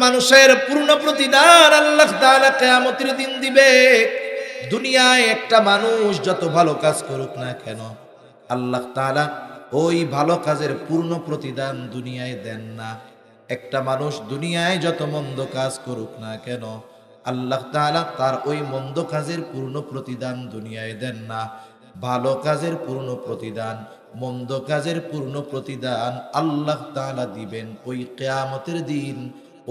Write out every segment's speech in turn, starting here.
মানুষের পূর্ণ প্রতিদান আল্লাহ তাআলা কিয়ামতের দিন দিবে। দুনিয়ায় একটা মানুষ যত ভালো কাজ করুক না কেন, আল্লাহ তাআলা ওই ভালো কাজের পূর্ণ প্রতিদান দুনিয়ায় দেন না। একটা মানুষ দুনিয়ায় যত মন্দ কাজ করুক না কেন, আল্লাহ তাআলা তার ওই মন্দ কাজের পূর্ণ প্রতিদান দুনিয়ায় দেন না। ভালো কাজের পূর্ণ প্রতিদান, মন্দ কাজের পূর্ণ প্রতিদান আল্লাহ তাআলা দিবেন ওই কিয়ামতের দিন।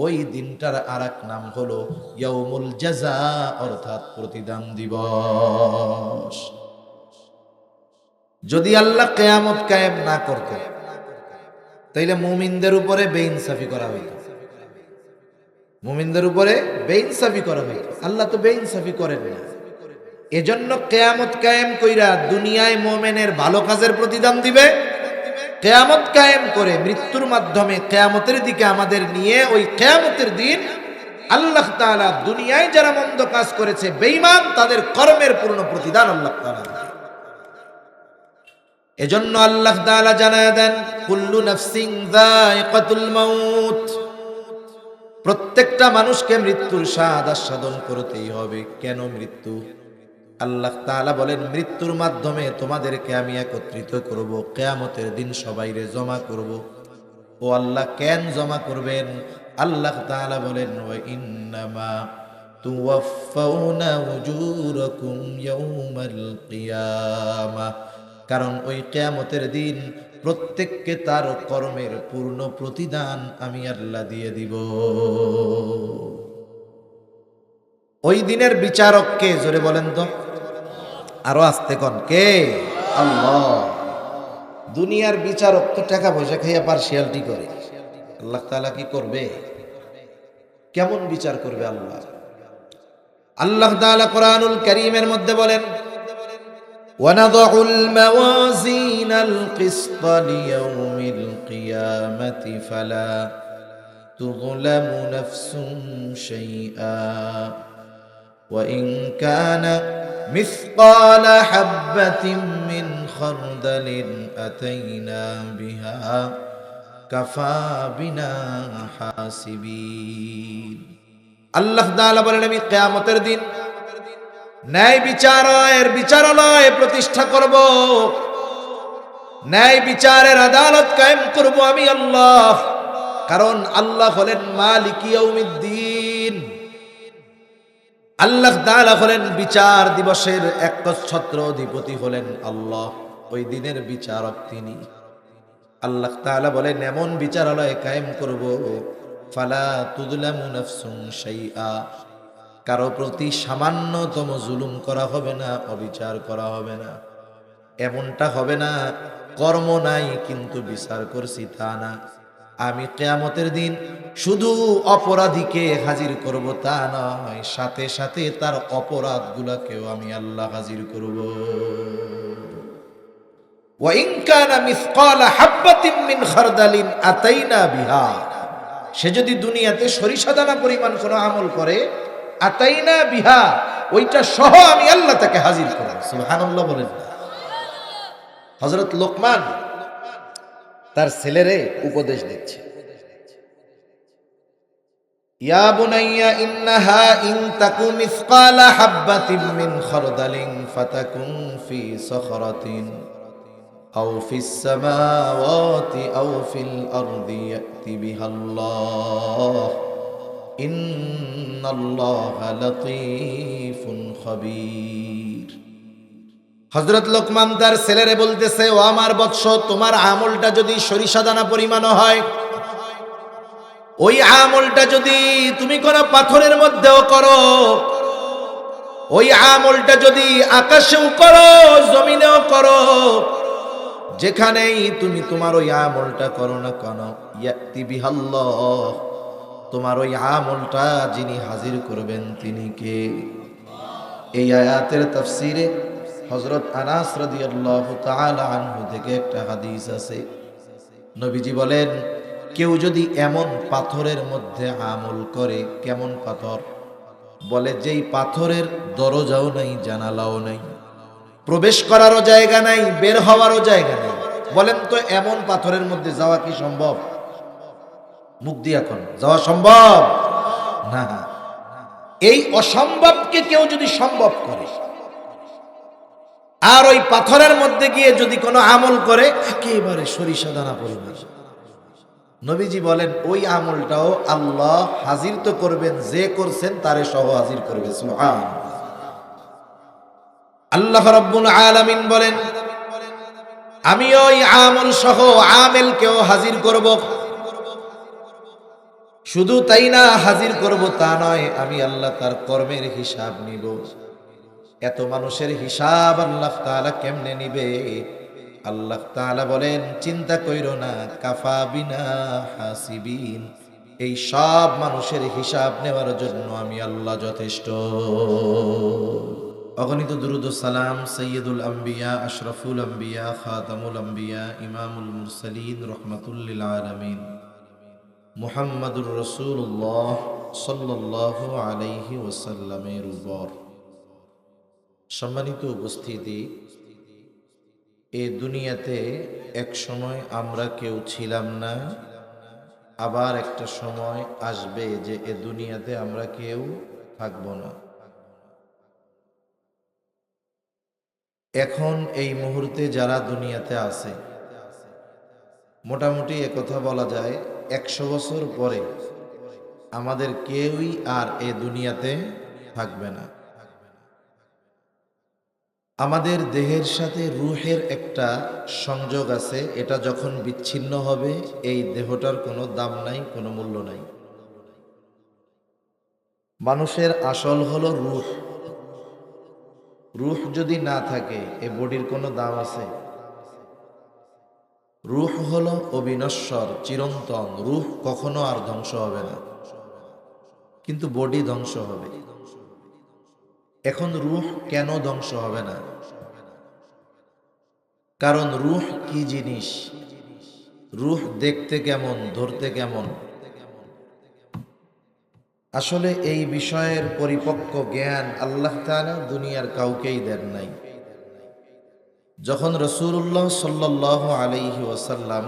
ওই দিনটার আরেক নাম হলো ইয়াউমুল জাযা, অর্থাৎ প্রতিদান দিবস। যদি আল্লাহ কিয়ামত কায়েম না করত, তাইলে মুমিনদের উপরে বেইনসাফি করা হইত। মুমিনদের উপরে বেইনসাফি করা হইত। আল্লাহ তো বেইনসাফি করেন না। এজন্য কিয়ামত কায়েম কইরা দুনিয়ায় মুমিনের ভালো কাজের প্রতিদান দিবে। কিয়ামত কায়েম করে মৃত্যুর মাধ্যমে কিয়ামতের দিকে আমাদের নিয়ে ওই কিয়ামতের দিন আল্লাহ তাআলা দুনিয়ায় যারা মন্দ কাজ করেছে বেঈমান, তাদের কর্মের পূর্ণ প্রতিদান আল্লাহ তাআলা দিবেন। এজন্য আল্লাহ তাআলা জানায় দেন, কুল্লু নাফসিন যায়িকাতুল মাউত, প্রত্যেকটা মানুষকে মৃত্যুর স্বাদ আস্বাদন করতেই হবে। কেন মৃত্যু? আল্লাহ তাআলা বলেন, মৃত্যুর মাধ্যমে তোমাদেরকে আমি একত্রিত করব, কিয়ামতের দিন সবাইরে জমা করব। ও আল্লাহ, কেন জমা করবেন? আল্লাহ তাআলা বলেন, ওয়া ইন্নামা তুওয়াফাউনা উজুরাকুম ইয়াউমাল কিয়ামাহ, কারণ ওই কিয়ামতের দিন প্রত্যেককে তার কর্মের পূর্ণ প্রতিদান আমি আল্লাহ দিয়ে দিব। ওই দিনের বিচারক কে? জোরে বলেন তো, আরো আস্তে কোন, কে? আল্লাহ। দুনিয়ার বিচারক তো টাকা পয়সা খাইয়া পার্সিয়ালিটি করে। আল্লাহ তাআলা কি করবে? কেমন বিচার করবে আল্লাহ? আল্লাহ তাআলা কোরআনুল কারীমের মধ্যে বলেন, وَنَضَعُ الْمَوَازِينَ الْقِسْطَ لِيَوْمِ الْقِيَامَةِ فَلَا تُظْلَمُ نَفْسٌ شَيْئًا وَإِنْ كَانَ مِثْقَالَ حَبَّةٍ مِّنْ خَرْدَلٍ أَتَيْنَا بِهَا كَفَى بِنَا حَاسِبِينَ। আল্লাহ তাআলা বলেন, আমি কিয়ামতের দিন ন্যায় বিচারালয় প্রতিষ্ঠা করব, ন্যায় বিচারের আদালত কায়েম করব আমি আল্লাহ। কারণ আল্লাহ হলেন মালিক ইয়াউমিদ্দিন। আল্লাহ তাআলা হলেন বিচার দিবসের একচ্ছত্র অধিপতি হলেন আল্লাহ। ওই দিনের বিচারক তিনি। আল্লাহ তাআলা বলেন, এমন বিচারালয় কায়েম করব, ফালা তুযলামু নাফসুন শাইআ, কারো প্রতি সামান্যতম জুলুম করা হবে না, অবিচার করা হবে না। এমনটা হবে না কর্ম নাই কিন্তু বিচার করছি তা না। আমি কিয়ামতের দিন শুধু অপরাধীকে হাজির করব তা নয়, সাথে সাথে তার অপরাধগুলোকেও আমি আল্লাহ হাজির করব। ওয়া ইন কানা মিসকালা হাববাতিন মিন খারদালিন আতাইনা বিহা, সে যদি দুনিয়াতে সরিষা দানা পরিমাণ কোনো আমল করে, আতাইনা বিহা, ওইটা সহ আমি আল্লাহ তাকে হাজির করব। সুবহানাল্লাহ বলেন। হযরত লোকমান তার ছেলেরে উপদেশ দিচ্ছে, ইয়া বুনাইয়া ইন্নাহা ইন তাকু মিসকালা হাববাতিন মিন খারদালিন ফাতাকুন ফি সখরাতিন আও ফিস সামাওয়াতি আও ফিল আরদি ইয়াতি বিহাল্লাহ ইন্নাল্লাহা লাতীফুন খাবীর। হযরত লোকমান তার ছেলেরে বলতেছে, ও আমার বৎস, তোমার আমলটা যদি সরিষা দানা পরিমাণ হয়, ওই আমলটা যদি তুমি কোনো পাথরের মধ্যেও করো, ওই আমলটা যদি আকাশেও করো, জমিনেও করো, যেখানেই তুমি তোমার ওই আমলটা করো না কেন, ইয়াতি বিহাল্লাহ, তোমার ওই আমলটা যিনি হাজির করবেন তিনি কে? এই আয়াতের তাফসিরে হযরত আনাস রাদিয়াল্লাহু তাআলা আনহু থেকে একটা হাদিস আছে। নবীজি বলেন, কেউ যদি এমন পাথরের মধ্যে আমল করে, কেমন পাথর? বলে, যেই পাথরের দরজাও নাই, জানালাও নাই, প্রবেশ করারও জায়গা নাই, বের হওয়ারও জায়গা নাই। বলেন তো, এমন পাথরের মধ্যে যাওয়া কি সম্ভব? মুখ দিয়ে এখন যাওয়া সম্ভব না। এই অসম্ভবকে কেউ যদি সম্ভব করে, আর ওই পাথরের মধ্যে গিয়ে যদি কোনো আমল করে একেবারে সরিষা দানা পরিমাণ, নবীজি বলেন ওই আমলটাও আল্লাহ হাজির তো করবেন, যে করছেন তারে সহ হাজির করবে। সুবহানাল্লাহ। আল্লাহ রাব্বুল আলামিন বলেন আমি ওই আমল সহ আমেলকেও হাজির করব। শুধু তাই না, হাজির করব তা নয়, আমি আল্লাহ তার কর্মের হিসাব নিব। এত মানুষের হিসাব আল্লাহ তাআলা কেমনে নিবে? আল্লাহ তাআলা বলেন চিন্তা কইরো না, কাফা বিনা হাসিবিন, এই সব মানুষের হিসাব নেওয়ার জন্য আমি আল্লাহ যথেষ্ট। অগণিত দুরূদ ও সালাম সৈয়দুল আম্বিয়া, আশরাফুল আম্বিয়া, খাতামুল আম্বিয়া, ইমামুল মুরসালিন, রহমাতুল লিল আলামিন মুহাম্মাদুর রাসূলুল্লাহ সাল্লাল্লাহু আলাইহি ওয়াসাল্লামের উপর। সম্মানিত উপস্থিতি, এ দুনিয়াতে এক সময় আমরা কেউ ছিলাম না, আবার একটা সময় আসবে যে এ দুনিয়াতে আমরা কেউ থাকব না। এখন এই মুহূর্তে যারা দুনিয়াতে আছে, মোটামুটি একথা বলা যায় 100 বছর পরে আমাদের কেউই আর এ দুনিয়াতে থাকবে না। আমাদের দেহের সাথে রূহের একটা সংযোগ আছে, এটা যখন বিচ্ছিন্ন হবে এই দেহটার কোনো দাম নাই, কোনো মূল্য নাই। মানুষের আসল হলো রূহ। রূহ যদি না থাকে এ বডির কোনো দাম আছে? রূহ হলো অবিনশ্বর, চিরন্তন। রূহ কখনো আর ধ্বংস হবে না, কিন্তু বডি ধ্বংস হবে। এখন রূহ কেন ধ্বংস হবে না? কারণ রূহ কি জিনিস, রূহ দেখতে কেমন, ধরতে কেমন, আসলে এই বিষয়ের পরিপক্ক জ্ঞান আল্লাহ তাআলা দুনিয়ার কাউকেই দেন নাই। যখন রাসূলুল্লাহ সাল্লাল্লাহু আলাইহি ওয়াসাল্লাম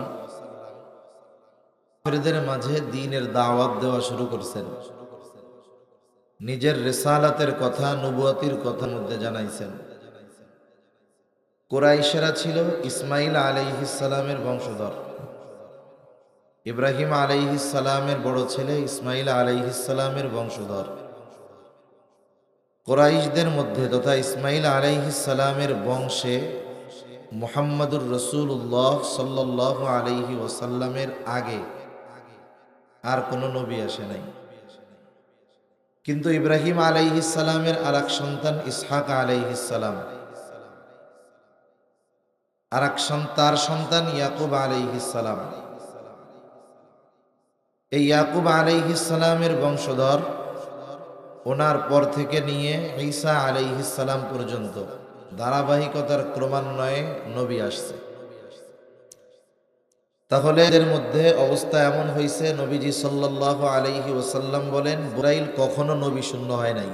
কাফেরদের মাঝে দ্বীনের দাওয়াত দেওয়া শুরু করছেন, নিজের রিসালাতের কথা, নবুয়তির কথা মধ্যে জানাইছেন। কুরাইশরা ছিল ইসমাইল আলাইহিস সালামের বংশধর। ইব্রাহিম আলাইহিস সালামের বড় ছেলে ইসমাইল আলাইহিস সালামের বংশধর। কুরাইশদের মধ্যে তথা ইসমাইল আলাইহিস সালামের বংশে মুহাম্মাদুর রাসূলুল্লাহ সাল্লাল্লাহু আলাইহি ওয়াসাল্লামের আগে আর কোনো নবী আসে নাই। কিন্তু ইব্রাহিম আলাইহিস সালামের আরেক সন্তান ইসহাক আলাইহিস সালাম, আরেক তার সন্তান ইয়াকুব আলাইহিস সালাম। এই ইয়াকুব আলাইহিস সালামের বংশধর, ওনার পর থেকে নিয়ে ঈসা আলাইহিস সালাম পর্যন্ত ধারাবাহিকতার ক্রমান্বয়ে নবী আসছে। তাহলে এদের মধ্যে অবস্থা এমন হয়েছে, নবীজি সাল্লাল্লাহু আলাইহি ওয়াসাল্লাম বলেন বুরাইল কখনো নবী শূন্য হয় নাই।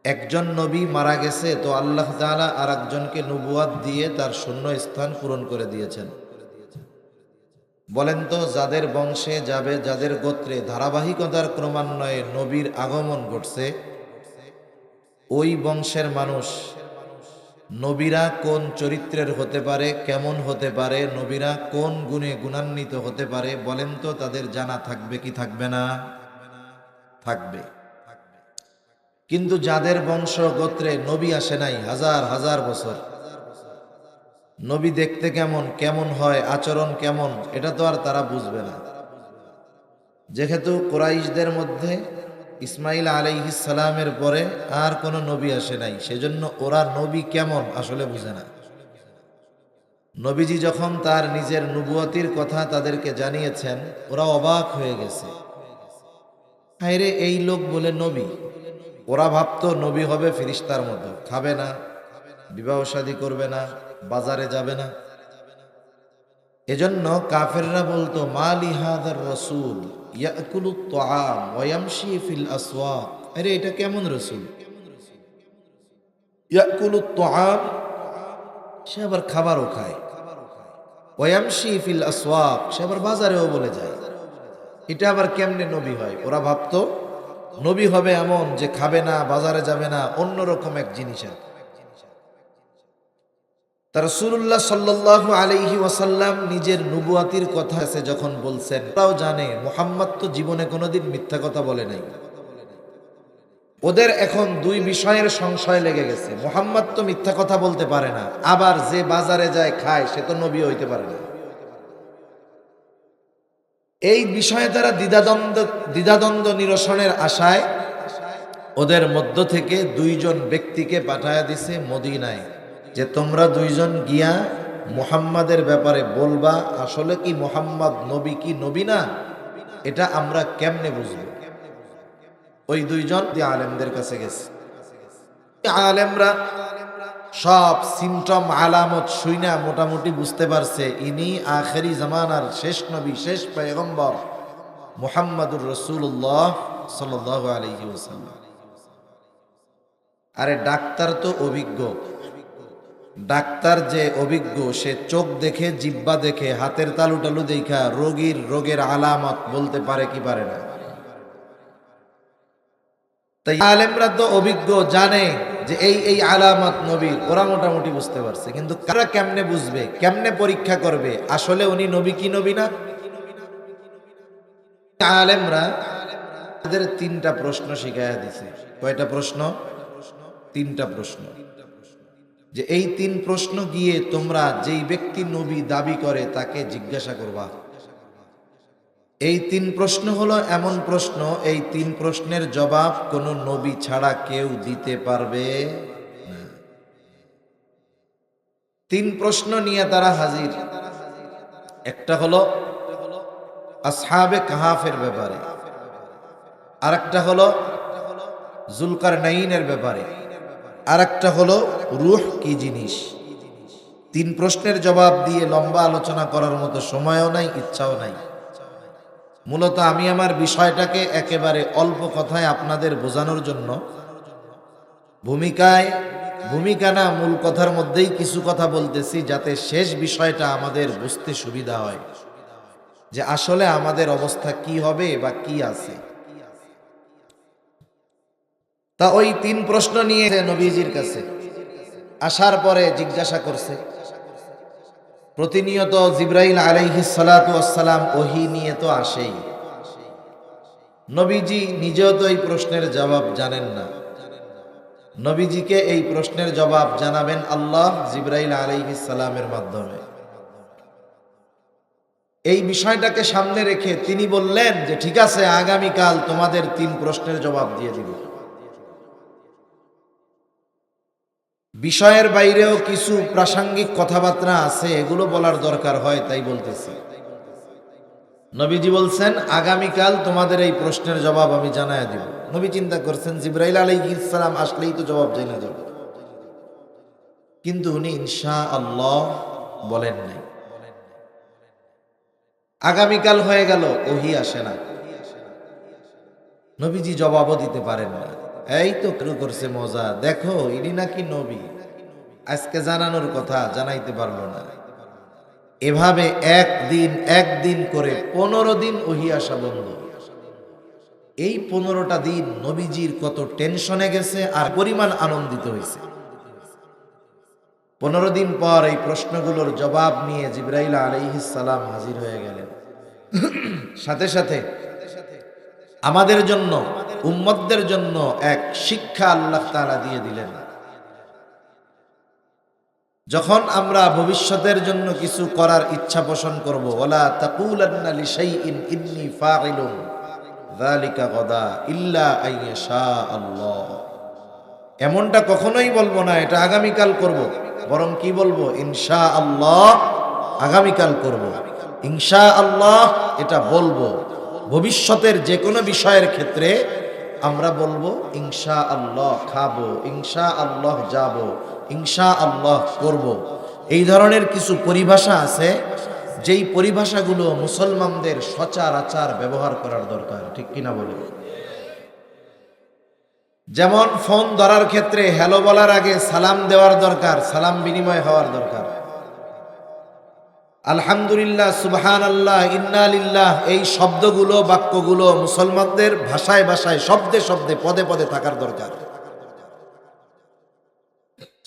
একজন নবী মারা গেছে তো আল্লাহ তাআলা আর একজনকে নবুয়াত দিয়ে তার শূন্য স্থান পূরণ করে দিয়েছেন। বলেন তো, যাদের বংশে যাবে, যাদের গোত্রে ধারাবাহিকতার ক্রমান্বয়ে নবীর আগমন ঘটছে, ওই বংশের মানুষ নবীরা কোন চরিত্রের হতে পারে, কেমন হতে পারে, নবীরা কোন গুণে গুণান্বিত হতে পারে, বলেন তো তাদের জানা থাকবে কি থাকবে না? থাকবে। কিন্তু যাদের বংশ গোত্রে নবী আসে নাই হাজার হাজার বছর, নবী দেখতে কেমন, কেমন হয়, আচরণ কেমন, এটা তো আর তারা বুঝবে না। যেহেতু কুরাইশদের মধ্যে ইসমাইল আলাইহিস সালামের পরে আর কোনো নবী আসে নাই, সেজন্য ওরা নবী কেমন আসলে বুঝে না। নবীজি যখন তার নিজের নবুয়তির কথা তাদেরকে জানিয়েছেন, ওরা অবাক হয়ে গেছে। হায়রে, এই লোক বলে নবী! ওরা ভাবতো নবী হবে ফেরেশতার মতো, খাবে না, বিবাহ শাদী করবে না, বাজারে যাবে না। এজন্য কাফেররা বলতো মালি হাদার রাসূল ইয়াকুলুত তাআম ওয়া ইয়ামশি ফিল আসওয়াক। আরে এটা কেমন রাসূল, ইয়াকুলুত তাআম, সে আবার খাবারও খায়, ওয়া ইয়ামশি ফিল আসওয়াক, সে আবার বাজারেও বলে যায়। এটা আবার কেমনে নবী হয়? ওরা ভাবতো নবী হবে এমন যে খাবে না, বাজারে যাবে না, অন্যরকম এক জিনিসের। তা রাসূলুল্লাহ সাল্লাল্লাহু আলাইহি ওয়াসাল্লাম নিজের নবুয়াতির কথা আছে যখন বলছেন, তাও জানে মুহাম্মদ তো জীবনে কোনোদিন মিথ্যা কথা বলে নাই। ওদের এখন দুই বিষয়ের সংশয় লেগে গেছে। মুহাম্মদ তো মিথ্যা কথা বলতে পারে না, আবার যে বাজারে যায় খায় সে তো নবী হইতে পারে না। এই বিষয়ে তারা দ্বিধাদ্বন্দ্ব নিরসনের আশায় ওদের মধ্য থেকে দুইজন ব্যক্তিকে পাঠায়া দিছে মদিনায়, যে তোমরা দুইজন গিয়া মুহাম্মাদের ব্যাপারে বলবা আসলে কি মুহাম্মদ নবী কি নবী না, এটা আমরা কেমনে বুঝবো। ওই দুইজন আলেমদের কাছে গেছে। আলেমরা সব সিমটম আলামত শুইনা মোটামুটি বুঝতে পারছে ইনি আখেরি জামানার শেষ নবী, শেষ পয়গম্বর মুহাম্মাদুর রাসূলুল্লাহ সাল্লাল্লাহু আলাইহি ওয়াসাল্লাম। আরে ডাক্তার তো অভিজ্ঞ, ডাক্তার যে অভিজ্ঞ সে চোখ দেখে, জিহ্বা দেখে, হাতের তালু টালু দেখা রোগের আলামত বলতে পারে কি পারে না? তাই আলেমরা তো অভিজ্ঞ, জানে যে এই আলামত নবীর, ওরা মোটামুটি বুঝতে পারছে। কিন্তু কারা কেমনে বুঝবে, কেমনে পরীক্ষা করবে আসলে উনি নবী কি নবী না? আলেমরা তাদের তিনটা প্রশ্ন শিখাইয়া দিছে। কয়টা প্রশ্ন? তিনটা প্রশ্ন। যে এই তিন প্রশ্ন গিয়ে তোমরা যেই ব্যক্তি নবী দাবি করে তাকে জিজ্ঞাসা করবা। এই তিন প্রশ্ন হলো এমন প্রশ্ন, এই তিন প্রশ্নের জবাব কোনো নবী ছাড়া কেউ দিতে পারবে না। তিন প্রশ্ন নিয়ে তারা হাজির। একটা হলো আসহাবে কাহাফের ব্যাপারে, আরেকটা হলো যুলকারনাইনের ব্যাপারে, আরেকটা হলো রূহ কি জিনিস। তিন প্রশ্নের জবাব দিয়ে লম্বা আলোচনা করার মতো সময়ও নাই, ইচ্ছাও নাই। মূলত আমি আমার বিষয়টাকে একেবারে অল্প কথায় আপনাদের বোঝানোর জন্য ভূমিকা না মূল কথার মধ্যেই কিছু কথা বলতেছি, যাতে শেষ বিষয়টা আমাদের বুঝতে সুবিধা হয় যে আসলে আমাদের অবস্থা কি হবে বা কি আছে। তা ওই তিন প্রশ্ন নিয়ে নবীজির কাছে আসার পরে জিজ্ঞাসা করছে। প্রতিনিয়ত জিবরাইল আলাইহিস সালাতু ওয়াস সালাম ওহী নিয়ে তো আসেই। নবীজি নিজেও তো এই প্রশ্নের জবাব জানেন না। নবীজিকে এই প্রশ্নের জবাব জানাবেন আল্লাহ জিবরাইল আলাইহিস সালামের মাধ্যমে। এই বিষয়টাকে সামনে রেখে তিনি বললেন যে ঠিক আছে, আগামীকাল তোমাদের তিন প্রশ্নের জবাব দিয়ে দিব। বিষয়ের বাইরেও কিছু প্রাসঙ্গিক কথাবার্তা আছে, এগুলো বলার দরকার হয়, তাই বলতেছি। নবীজি বলছেন আগামীকাল তোমাদের এই প্রশ্নের জবাব আমি জানায়া দিব। নবী চিন্তা করছেন জিবরাইল আলাইহিস সালাম আসলেই তো জবাব জানা যাবে, কিন্তু উনি ইনশাআল্লাহ বলেন নাই। আগামীকাল হয়ে গেল, ওহী আসে না, নবীজি জবাবও দিতে পারেন না। এই তো শুরু করছে মজা, দেখো ইনি নাকি নবী, আজকে জানানোর কথা জানাইতে পারলো না। এভাবে একদিন করে 15 দিন ওহী আসা বন্ধ। এই 15টা দিন নবীজির কত টেনশনে গেছে আর পরিমাণ আনন্দিত হয়েছে। 15 দিন পর এই প্রশ্নগুলোর জবাব নিয়ে জিবরাইল আলাইহিস সালাম হাজির হয়ে গেলেন। সাথে সাথে আমাদের জন্য, উম্মতদের জন্য এক শিক্ষা আল্লাহ তাআলা দিয়ে দিলেন। যখন আমরা ভবিষ্যতের জন্য কিছু করার ইচ্ছা পোষণ করব, ওয়ালা তাকুলান্না লিশাইইন ইন্নী ফাইলুন যালিকা গাদা ইল্লা আইয়াশা আল্লাহ, এমনটা কখনোই বলবো না এটা আগামীকাল করব, বরং কি বলবো ইনশাআল্লাহ আগামীকাল করব, ইনশাআল্লাহ এটা বলবো। ভবিষ্যতের যে কোনো বিষয়ের ক্ষেত্রে আমরা বলবো ইনশাআল্লাহ খাবো, ইনশাআল্লাহ যাব, ইনশাআল্লাহ করব। এই ধরনের কিছু পরিভাষা আছে, যেই পরিভাষাগুলো মুসলমানদের সচরাচর ব্যবহার করার দরকার, ঠিক কিনা বলে? যেমন ফোন ধরার ক্ষেত্রে হ্যালো বলার আগে সালাম দেওয়ার দরকার, সালাম বিনিময় হওয়ার দরকার। আলহামদুলিল্লাহ, সুবহানাল্লাহ, ইন্না লিল্লাহ, এই শব্দগুলো, বাক্যগুলো মুসলমানদের ভাষায় ভাষায়, শব্দে শব্দে, পদে পদে থাকার দরকার।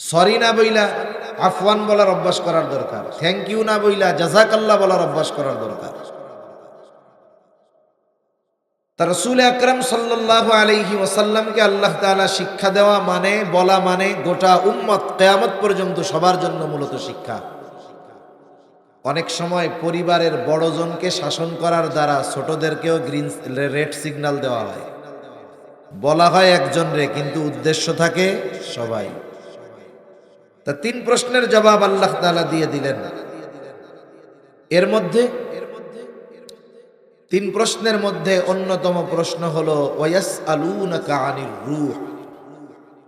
সরি না বইলা আফওয়ান বলার অভ্যাস করার দরকার। থ্যাংক ইউ না বইলা জাযাকাল্লাহ বলার অভ্যাস করার দরকার। তা রাসূল আকরাম সাল্লাল্লাহু আলাইহি ওয়াসাল্লামকে আল্লাহ তাআলা শিক্ষা দেওয়া মানে, বলা মানে গোটা উম্মত কিয়ামত পর্যন্ত সবার জন্য মূলত শিক্ষা। অনেক সময় পরিবারের বড়জনকে শাসন করার দ্বারা ছোটদেরকেও রেড সিগন্যাল দেওয়া হয়। বলা হয় একজন রে, কিন্তু উদ্দেশ্য থাকে সবাই। তা 3 প্রশ্নের জবাব আল্লাহ তাআলা দিয়ে দিলেন। এর মধ্যে 3 প্রশ্নের মধ্যে অন্যতম প্রশ্ন হলো ওয়ায়াসআলুনাকা আনির রূহ।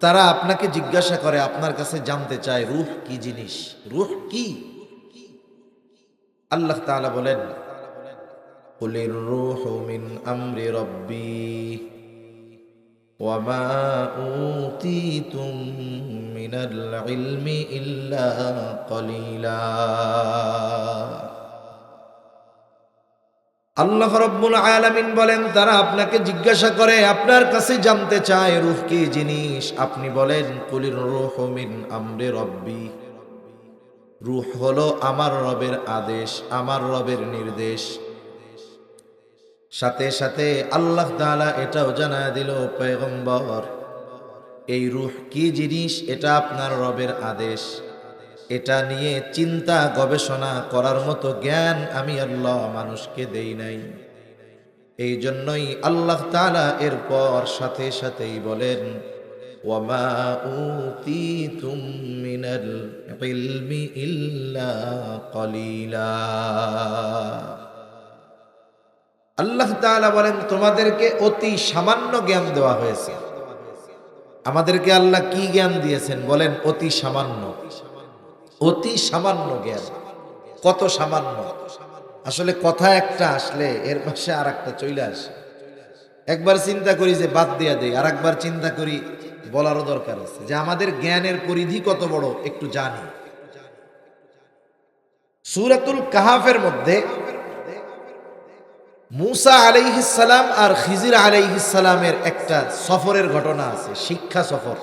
তারা আপনাকে জিজ্ঞাসা করে, আপনার কাছে জানতে চায় রূহ কি জিনিস, রূহ কি? আল্লাহ তাআলা বলেন, কুলির রূহু মিন আমরি রাব্বি ওয়া মা উতীতুম মিনাল ইলমি ইল্লা কলিলা। আল্লাহ রাব্বুল আলামিন বলেন, তারা আপনাকে জিজ্ঞাসা করে, আপনার কাছে জানতে চায় রূহ কি জিনিস। আপনি বলেন, কুলির রূহু মিন আমরি রাব্বি। রূহ হলো আমার রবের আদেশ, আমার রবের নির্দেশ। সাথে সাথে আল্লাহ তাআলা এটাও জানায় দিল, পয়গম্বর, এই রূহ কি জিনিস এটা আপনার রবের আদেশ। এটা নিয়ে চিন্তা গবেষণা করার মতো জ্ঞান আমি আল্লাহ মানুষকে দেই নাই। এই জন্যই আল্লাহ তাআলা এরপর সাথে সাথেই বলেন, ওয়ামা উতীতুম মিনাল ইলমি ইল্লা কলিলা। আল্লাহ তাআলা বলেন, তোমাদেরকে অতি সামান্য জ্ঞান দেওয়া হয়েছে। আমাদেরকে আল্লাহ কি জ্ঞান দিয়েছেন বলেন? অতি সামান্য। অতি সামান্য জ্ঞান। কত সামান্য! আসলে কথা একটা আসলে এর পাশে আর একটা চলে আসে। একবার চিন্তা করি যে বাদ দিয়া দেই, আর একবার চিন্তা করি বলারও দরকার আছে যে আমাদের জ্ঞানের পরিধি কত বড় একটু জানি। সূরাতুল কাহাফের মধ্যে মূসা আলাইহিস সালাম আর খিজির আলাইহিস সালামের একটা সফরের ঘটনা আছে, শিক্ষা সফর।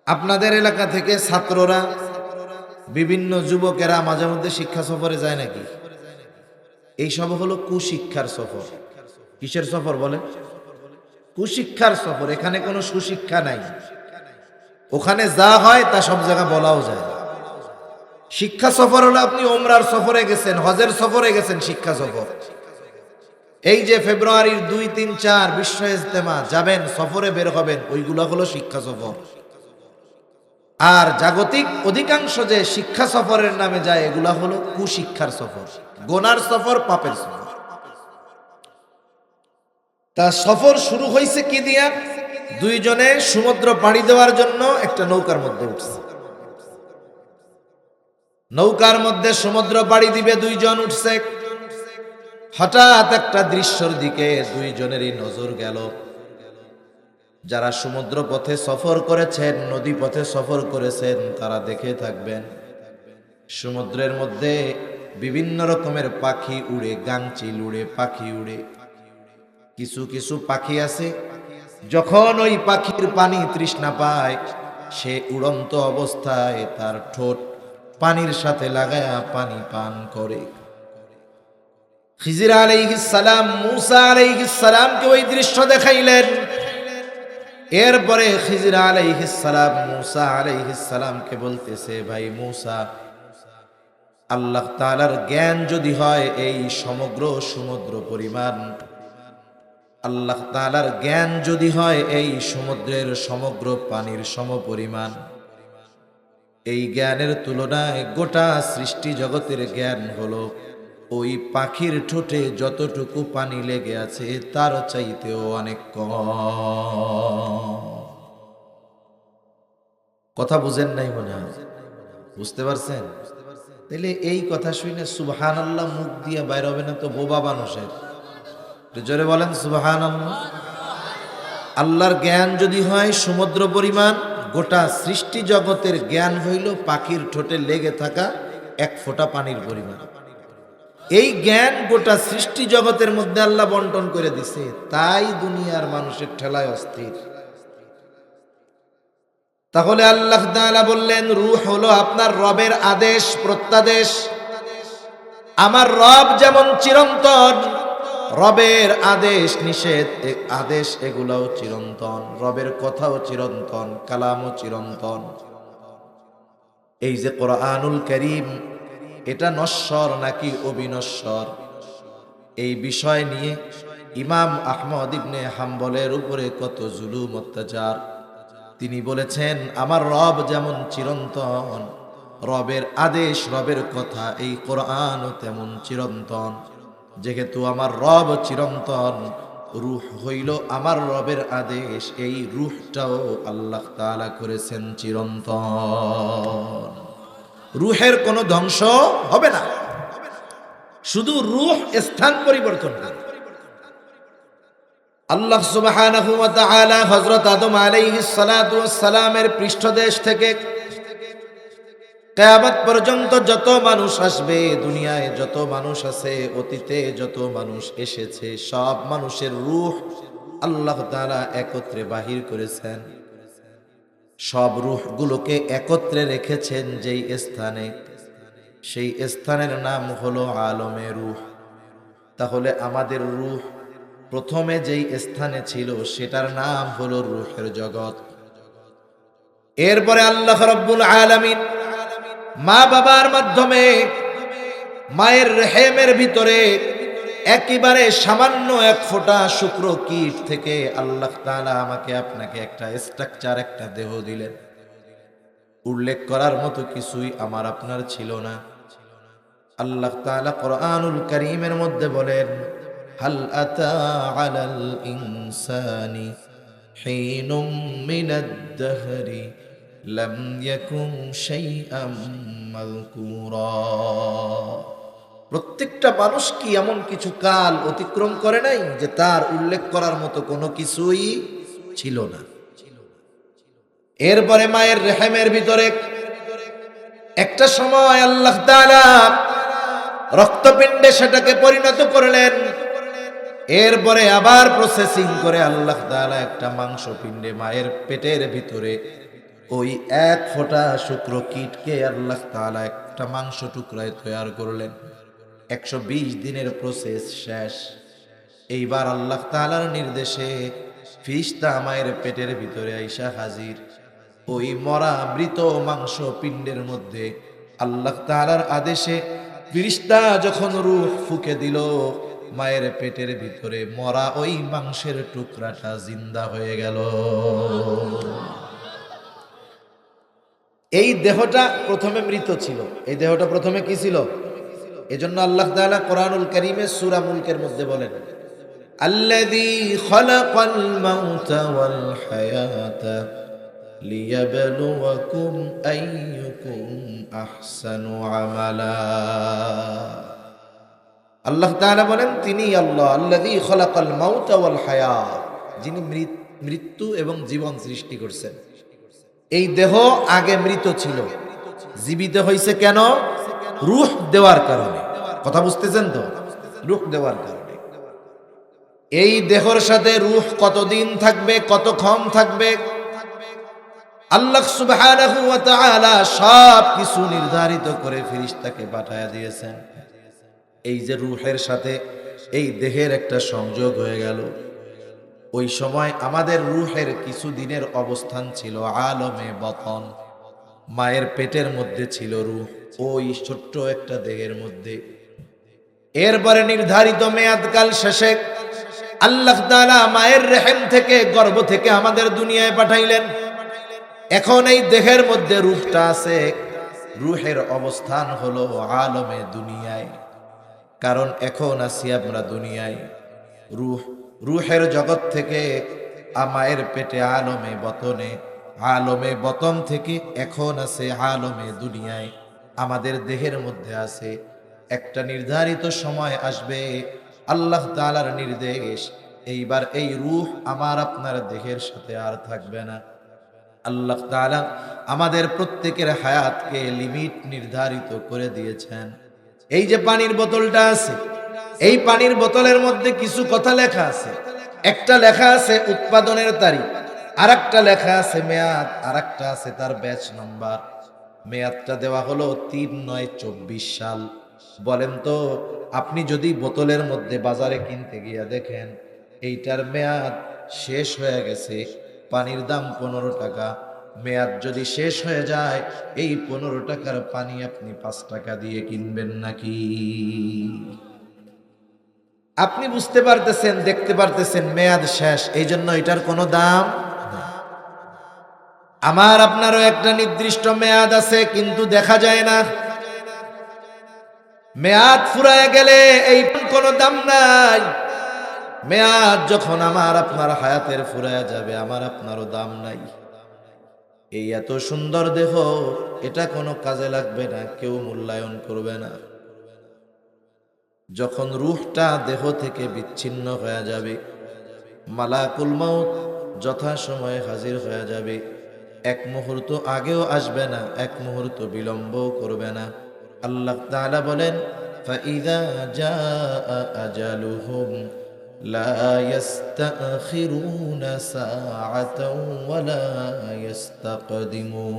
আপনাদের এলাকা থেকে ছাত্ররা, বিভিন্ন যুবকেরা মাঝে মধ্যে শিক্ষা সফরে যায় নাকি? এই সব হলো কুশিক্ষার সফর। কিসের সফর বলে? কুশিক্ষার সফর। এখানে কোনো সুশিক্ষা নাই। ওখানে যা হয় তা সব জায়গা বলাও যায়। শিক্ষা সফর হলো আপনি ওমরার সফরে গেছেন, হজের সফরে গেছেন, শিক্ষা সফর। এই যে ফেব্রুয়ারির 2, 3, 4 বিশ্ব ইজতেমা যাবেন, সফরে বের হবেন, ওইগুলো হলো শিক্ষা সফর। আর জাগতিক অধিকাংশ যে শিক্ষা সফরের নামে যায়, এগুলা হলো কুশিক্ষার সফর, গোনার সফর, পাপের সফর। তা সফর শুরু হয়েছে কি দিয়া? 2 জনে সমুদ্র পাড়ি দেওয়ার জন্য একটা নৌকার মধ্যে উঠছে। নৌকার মধ্যে সমুদ্র পাড়ি দিবে 2 জন উঠছে। হঠাৎ একটা দৃশ্যের দিকে 2 জনেরই নজর গেল। যারা সমুদ্র পথে সফর করেছেন, নদী পথে সফর করেছেন, তারা দেখে থাকবেন সমুদ্রের মধ্যে বিভিন্ন রকমের পাখি উড়ে, গাংচিল উড়ে, পাখি উড়ে। কিছু কিছু পাখি আছে, যখন ওই পাখির পানি তৃষ্ণা পায়, সে উড়ন্ত অবস্থায় তার ঠোঁট পানির সাথে লাগায়া পানি পান করে। খিজির আলাইহিস সালাম মূসা আলাইহিস সালামকে ওই দৃশ্য দেখাইলেন। এরপরে খিজির আলাইহিস সালাম মূসা আলাইহিস সালামকে বলতেছে, ভাই মূসা, আল্লাহ তাআলার জ্ঞান যদি হয় এই সমগ্র সমুদ্র পরিমাণ, আল্লাহ তাআলার জ্ঞান যদি হয় এই সমুদ্রের সমগ্র পানির সমপরিমাণ, এই জ্ঞানের তুলনায় গোটা সৃষ্টি জগতের জ্ঞান হলো ওই পাখির ঠোঁটে যতটুকু পানি লেগে আছে তার চাইতেও অনেক কম। কথা বুঝেন নাই মনে হয়? বুঝতে পারছেন? তাহলে এই কথা শুনে সুবহানাল্লাহ মুখ দিয়ে বাইর হবে না তো বোবা মানুষের? জোরে বলেন সুবহানাল্লাহ। আল্লাহর জ্ঞান যদি হয় সমুদ্র পরিমাণ, গোটা সৃষ্টি জগতের জ্ঞান হইল পাখির ঠোঁটে লেগে থাকা এক ফোঁটা পানির পরিমাণ। এই জ্ঞান গোটা সৃষ্টি জগতের মধ্যে আল্লাহ বন্টন করে দিছে, তাই দুনিয়ার মানুষের ঠেলায় অস্থির। তাহলে আল্লাহ তাআলা বললেন, রূহ হলো আপনার রবের আদেশ প্রত্যাদেশ। আমার রব যেমন চিরন্তন, রবের আদেশ নিষেধ আদেশ এগুলাও চিরন্তন, রবের কথাও চিরন্তন, কালামও চিরন্তন। এই যে কোরআনুল কারীম, এটা নশ্বর নাকি অবিনশ্বর, এই বিষয় নিয়ে ইমাম আহমদ ইবনে হাম্বলের উপরে কত জুলুম অত্যাচার। তিনি বলেছেন, আমার রব যেমন চিরন্তন, রবের আদেশ রবের কথা এই কোরআনও তেমন চিরন্তন। যেহেতু আমার রব চিরন্তন, রূহ হইল আমার রবের আদেশ, এই রূহটাও আল্লাহ তাআলা করেছেন চিরন্তন। রূহের কোনো ধ্বংস হবে না, শুধু রূহ স্থান পরিবর্তন করে। আল্লাহ সুবহানাহু ওয়া তাআলা হযরত আদম আলাইহিস সালাতু ওয়াস সালামের পৃষ্ঠদেশ থেকে কিয়ামত পর্যন্ত যত মানুষ আসবে, দুনিয়ায় যত মানুষ আছে, অতীতে যত মানুষ এসেছে, সব মানুষের রূহ আল্লাহ তাআলা একত্রে বাহির করেছেন। সব রূহগুলোকে একত্রে রেখেছেন যেই স্থানে, সেই স্থানের নাম হলো আলমে রূহ। তাহলে আমাদের রূহ প্রথমে যেই স্থানে ছিল সেটার নাম হলো রূহের জগৎ। এরপরে আল্লাহ রাব্বুল আলামিন মা বাবার মাধ্যমে মায়ের রেহেমের ভিতরে একেবারে সামান্য এক ফোঁটা শুক্র কীট থেকে আল্লাহ তাআলা আমাকে আপনাকে একটা স্ট্রাকচার, একটা দেহ দিলেন। উল্লেখ করার মতো কিছুই আমার আপনার ছিল না। আল্লাহ তাআলা কোরআনুল কারীমের মধ্যে বলেন, হাল আতা আলাল ইনসানি হিনুম মিনাদ দাহরি লাম ইয়াকুন শাইআম মাযকুরা। প্রত্যেকটা মানুষ কি এমন কিছু কাল অতিক্রম করে নাই যে তার উল্লেখ করার মতো কোনো কিছুই ছিল না? এরপরে মায়ের রেহেমের ভিতরে একটা সময় আল্লাহ তাআলা রক্তপিণ্ডে সেটাকে পরিণত করলেন। এরপরে আবার প্রসেসিং করে আল্লাহ তাআলা একটা মাংসপিণ্ডে মায়ের পেটের ভিতরে ওই এক ফোঁটা শুক্র কীটকে আল্লাহ তাআলা একটা মাংস টুকরায় তৈরি করলেন। 120 দিনের প্রসেস শেষ। এইবার আল্লাহ তাআলার নির্দেশে ফিরিস্তা মায়ের পেটের ভিতরে আইসা হাজির। ওই মরা মৃত মাংস পিণ্ডের মধ্যে আল্লাহ তাআলার আদেশে ফিরিস্তা যখন রূহ ফুঁকে দিল, মায়ের পেটের ভিতরে মরা ওই মাংসের টুকরাটা জিন্দা হয়ে গেল। এই দেহটা প্রথমে মৃত ছিল, এই দেহটা প্রথমে কি ছিল? এজন্য আল্লাহ তাআলা কোরআনুল কারীমে সূরা মুলকের মধ্যে বলেন, আল্লাযী খালাকাল মাউতা ওয়াল হায়াতা লিয়াবলুয়াকুম আইয়ুকুম আহসানু আমালা। আল্লাহ তাআলা বলেন, তিনি আল্লাহ আল্লাযী খালাকাল মাউতা ওয়াল হায়াত, যিনি মৃত্যু এবং জীবন সৃষ্টি করছেন। এই দেহ আগে মৃত ছিল, জীবিত হয়েছে কেন? রূহ দেওয়ার কারণে। কথা বুঝতেছেন তো? রূহ দেওয়ার কারণে। এই দেহর সাথে রূহ কতদিন থাকবে, কতক্ষণ থাকবে, আল্লাহ সুবহানাহু ওয়া তাআলা সব কিছু নির্ধারিত করে ফেরেশতাকে পাঠায়া দিয়েছেন। এই যে রূহের সাথে এই দেহের একটা সংযোগ হয়ে গেল, ওই সময় আমাদের রূহের কিছু দিনের অবস্থান ছিল আলমে বতন। মায়ের পেটের মধ্যে ছিল রূহ, ওই ছোট্ট একটা দেহের মধ্যে। এরপরে নির্ধারিত মেয়াদকাল শেষে আল্লাহ তাআলা মায়ের রেহেম থেকে, গর্ভ থেকে আমাদের দুনিয়ায় পাঠাইলেন। এখন এই দেহের মধ্যে রূহটা আছে, রূহের অবস্থান হলো আলমে দুনিয়ায়। কারণ এখন আছি আমরা দুনিয়ায়, রূহের জগৎ থেকে মায়ের পেটে আলমে বতনে, আলমে বতন থেকে এখন আছে আলমে দুনিয়ায়। আমাদের দেহের মধ্যে আছে, একটা নির্ধারিত সময় আসবে, আল্লাহ তাআলার নির্দেশ, এইবার এই রূহ আমার আপনার দেহের সাথে আর থাকবে না। আল্লাহ তাআলা আমাদের প্রত্যেকের হায়াতকে লিমিট নির্ধারিত করে দিয়েছেন। এই যে পানির বোতলটা আছে, এই পানির বোতলের মধ্যে কিছু কথা লেখা আছে। একটা লেখা আছে উৎপাদনের তারিখ, আর একটা লেখা আছে মেয়াদ, আর একটা আছে তার ব্যাচ নাম্বার। মেয়াদটা দেওয়া হলো ৩/৯/২৪ সাল। বলেন তো, আপনি যদি বোতলের মধ্যে বাজারে কিনতে গিয়া দেখেন এইটার মেয়াদ শেষ হয়ে গেছে, পানির দাম ১৫ টাকা, মেয়াদ যদি শেষ হয়ে যায় এই ১৫ টাকার পানি আপনি ৫ টাকা দিয়ে কিনবেন নাকি? আপনি বুঝতে পারতেছেন, দেখতে পারতেছেন মেয়াদ শেষ, এই জন্য এটার কোনো দাম না। আমার আপনারও একটা নির্দিষ্ট মেয়াদ আছে, কিন্তু দেখা যায় না। মেয়াদ ফুরায় গেলে এই কোনো দাম নাই। মেয়াদ যখন আমার আপনার হায়াতের ফুরায় যাবে, আমার আপনারও দাম নাই। এই এত সুন্দর দেহ, এটা কোনো কাজে লাগবে না, কেউ মূল্যায়ন করবে না। যখন রূহটা দেহ থেকে বিচ্ছিন্ন হয়ে যাবে, মালাকুল মউত যথাসময়ে হাজির হয়ে যাবে। এক মুহূর্ত আগেও আসবে না, এক মুহূর্ত বিলম্বও করবে না। আল্লাহ তাআলা বলেন, ফাইযা জাআ আজালুহুম লা ইস্তাখিরুনা সাআতাও ওয়ালা ইস্তাকদিমুন।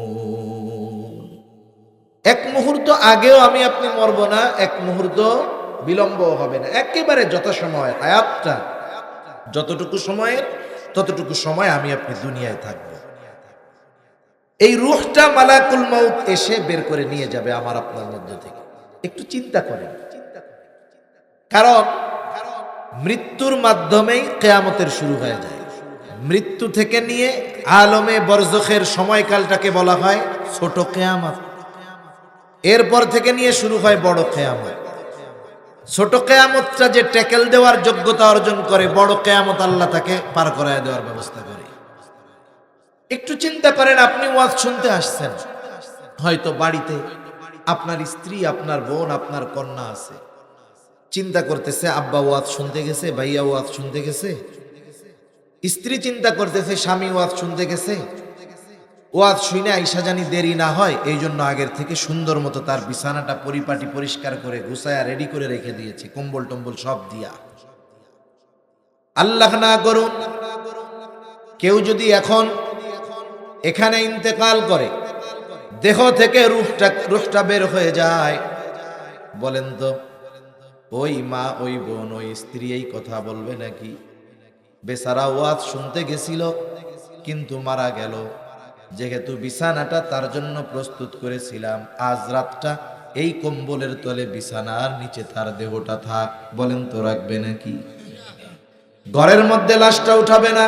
এক মুহূর্ত আগেও আমি আপনি মরব না, এক মুহূর্ত বিলম্ব হবে না, একেবারে যথাসময় হায়াতটা যতটুকু সময়ের ততটুকু সময় আমি আপনি দুনিয়ায় থাকব। এই রূহটা মালাকুল মউত এসে বের করে নিয়ে যাবে আমার আপনার মধ্য থেকে। একটু চিন্তা করেন, কারণ মৃত্যুর মাধ্যমেই কিয়ামতের শুরু হয়ে যায়। মৃত্যু থেকে নিয়ে আলমে বরজখের সময়কালটাকে বলা হয় ছোট কিয়ামত। এরপর থেকে নিয়ে শুরু হয় বড় কিয়ামত। ছোট কিয়ামতটা যে ট্যাকেল দেওয়ার যোগ্যতা অর্জন করে, বড় কিয়ামত আল্লাহ তাকে পার করায় দেওয়ার ব্যবস্থা করে। একটু চিন্তা করেন, আপনি ওয়াজ শুনতে আসছেন, হয়তো বাড়িতে আপনার স্ত্রী, আপনার বোন, আপনার কন্যা আছে, চিন্তা করতেছে আব্বা ওয়াজ শুনতে গেছে, ভাইয়া ওয়াজ শুনতে গেছে। স্ত্রী চিন্তা করতেছে স্বামী ওয়াজ শুনতে গেছে, ওয়াজ শুনে আইসা জানি দেরি না হয়, এই জন্য আগের থেকে সুন্দর মতো তার বিছানাটা পরিপাটি পরিষ্কার করে গুছায়া রেডি করে রেখে দিয়েছে, কম্বল টম্বল সব দিয়া। আল্লাহ না করুন কেউ যদি এখন এখানে ইন্তেকাল করে, দেহ থেকে রূহটা বের হয়ে যায়, বলেন তো ওই মা, ওই বোন, ওই স্ত্রী এই কথা বলবে নাকি? বেচারা ওয়াজ শুনতে গেছিল কিন্তু মারা গেল, যেহেতু বিছানাটা তার জন্য প্রস্তুত করেছিলাম, আজ রাতটা এই কম্বলের তলে বিছানার নিচে তার দেহটা থাক, বলেন তো রাখবে নাকি? ঘরের মধ্যে লাশটা উঠাবে না।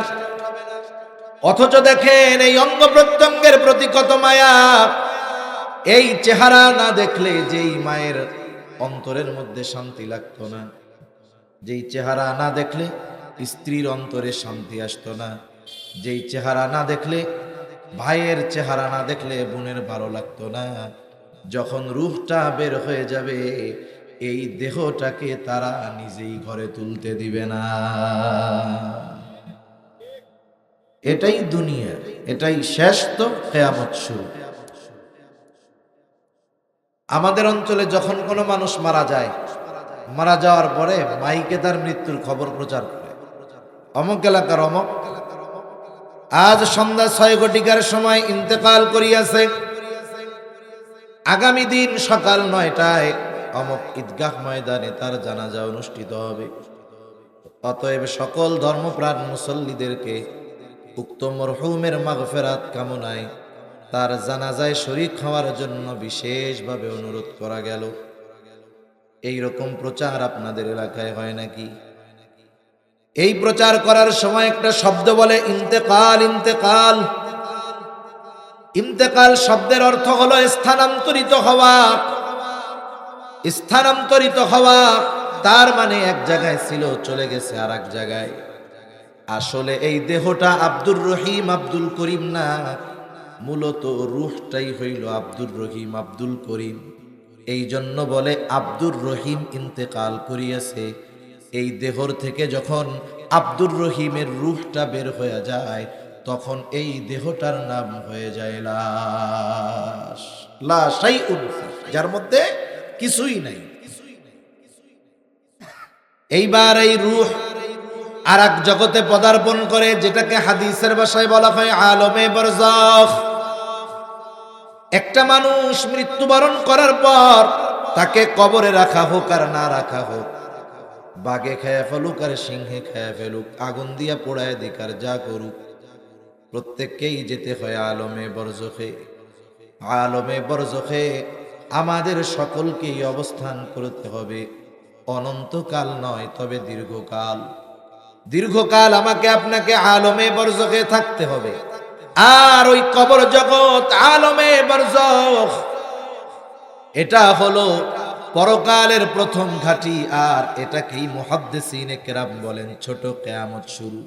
অথচ দেখেন এই অঙ্গ প্রত্যঙ্গের প্রতি কত মায়া। এই চেহারা না দেখলে যেই মায়ের অন্তরের মধ্যে শান্তি লাগতো না, যেই চেহারা না দেখলে স্ত্রীর অন্তরে শান্তি আসতো না, যেই চেহারা না দেখলে ভাইয়ের চেহারা না দেখলে বোনের ভালো লাগতো না, যখন রূহটা বের হয়ে যাবে এই দেহটাকে তারা নিজেই ঘরে তুলতে দিবে না। এটাই দুনিয়া, এটাই শেষ, তো কিয়ামত শুরু। আমাদের অঞ্চলে যখন কোনো মানুষ মারা যায়, মারা যাওয়ার পরে মাইকে তার মৃত্যুর খবর প্রচার করে, অমুক এলাকার অমুক আজ সন্ধ্যা ৬ ঘটিকার সময় ইন্তেকাল করিয়াছে, আগামী দিন সকাল ৯টায় অমুক ঈদগাহ ময়দানে তার জানাজা অনুষ্ঠিত হবে। অতএব সকল ধর্মপ্রাণ মুসল্লিদেরকে উক্ত মরহুমের মাগফিরাত কামনায় তার জানাজায় শরীক হওয়ার জন্য বিশেষভাবে অনুরোধ করা গেল। এই রকম প্রচার আপনাদের এলাকায় হয় নাকি? এই প্রচার করার সময় একটা শব্দ বলে ইন্তেকাল। ইন্তেকাল, ইন্তেকাল শব্দের অর্থ হলো স্থানান্তরিত হওয়া। স্থানান্তরিত হওয়া তার মানে এক জায়গায় ছিল, চলে গেছে আর এক জায়গায়। আসলে এই দেহটা আব্দুর রহিম, আব্দুল করিম না, মূলত রূহটাই হইল আব্দুর রহিম, আব্দুল করিম। এই জন্য বলে আব্দুর রহিম ইন্তেকাল করিয়াছে। এই দেহর থেকে যখন আব্দুর রহিমের রূহটা বের হয়ে যায়, তখন এই দেহটার নাম হয়ে যায় লাশ। লা শাইউন, যার মধ্যে কিছুই নাই। এইবার এই রূহ আর এক জগতে পদার্পণ করে, যেটাকে হাদিসের ভাষায় বলা হয় আলমে বারজাখ। একটা মানুষ মৃত্যুবরণ করার পর তাকে কবরে রাখা হোক আর না রাখা হোক, বাঘে খায়া ফেলুক আর সিংহে খায়া ফেলুক, আগুন দিয়া পোড়ায় দিক আর যা করুক, প্রত্যেককেই যেতে হয় আলমে বরজখে। আলমে বরজখে আমাদের সকলকেই অবস্থান করতে হবে। অনন্তকাল নয়, তবে দীর্ঘকাল। দীর্ঘকাল আমাকে আপনাকে আলমে বরজখে থাকতে হবে। আর ওই কবর জগৎ আলমে বরজখ, এটা হলো পরকালের প্রথম ঘাঁটি। আর এটাকেই মুহাদ্দিসিনে কেরাম বলেন ছোট কিয়ামত শুরু,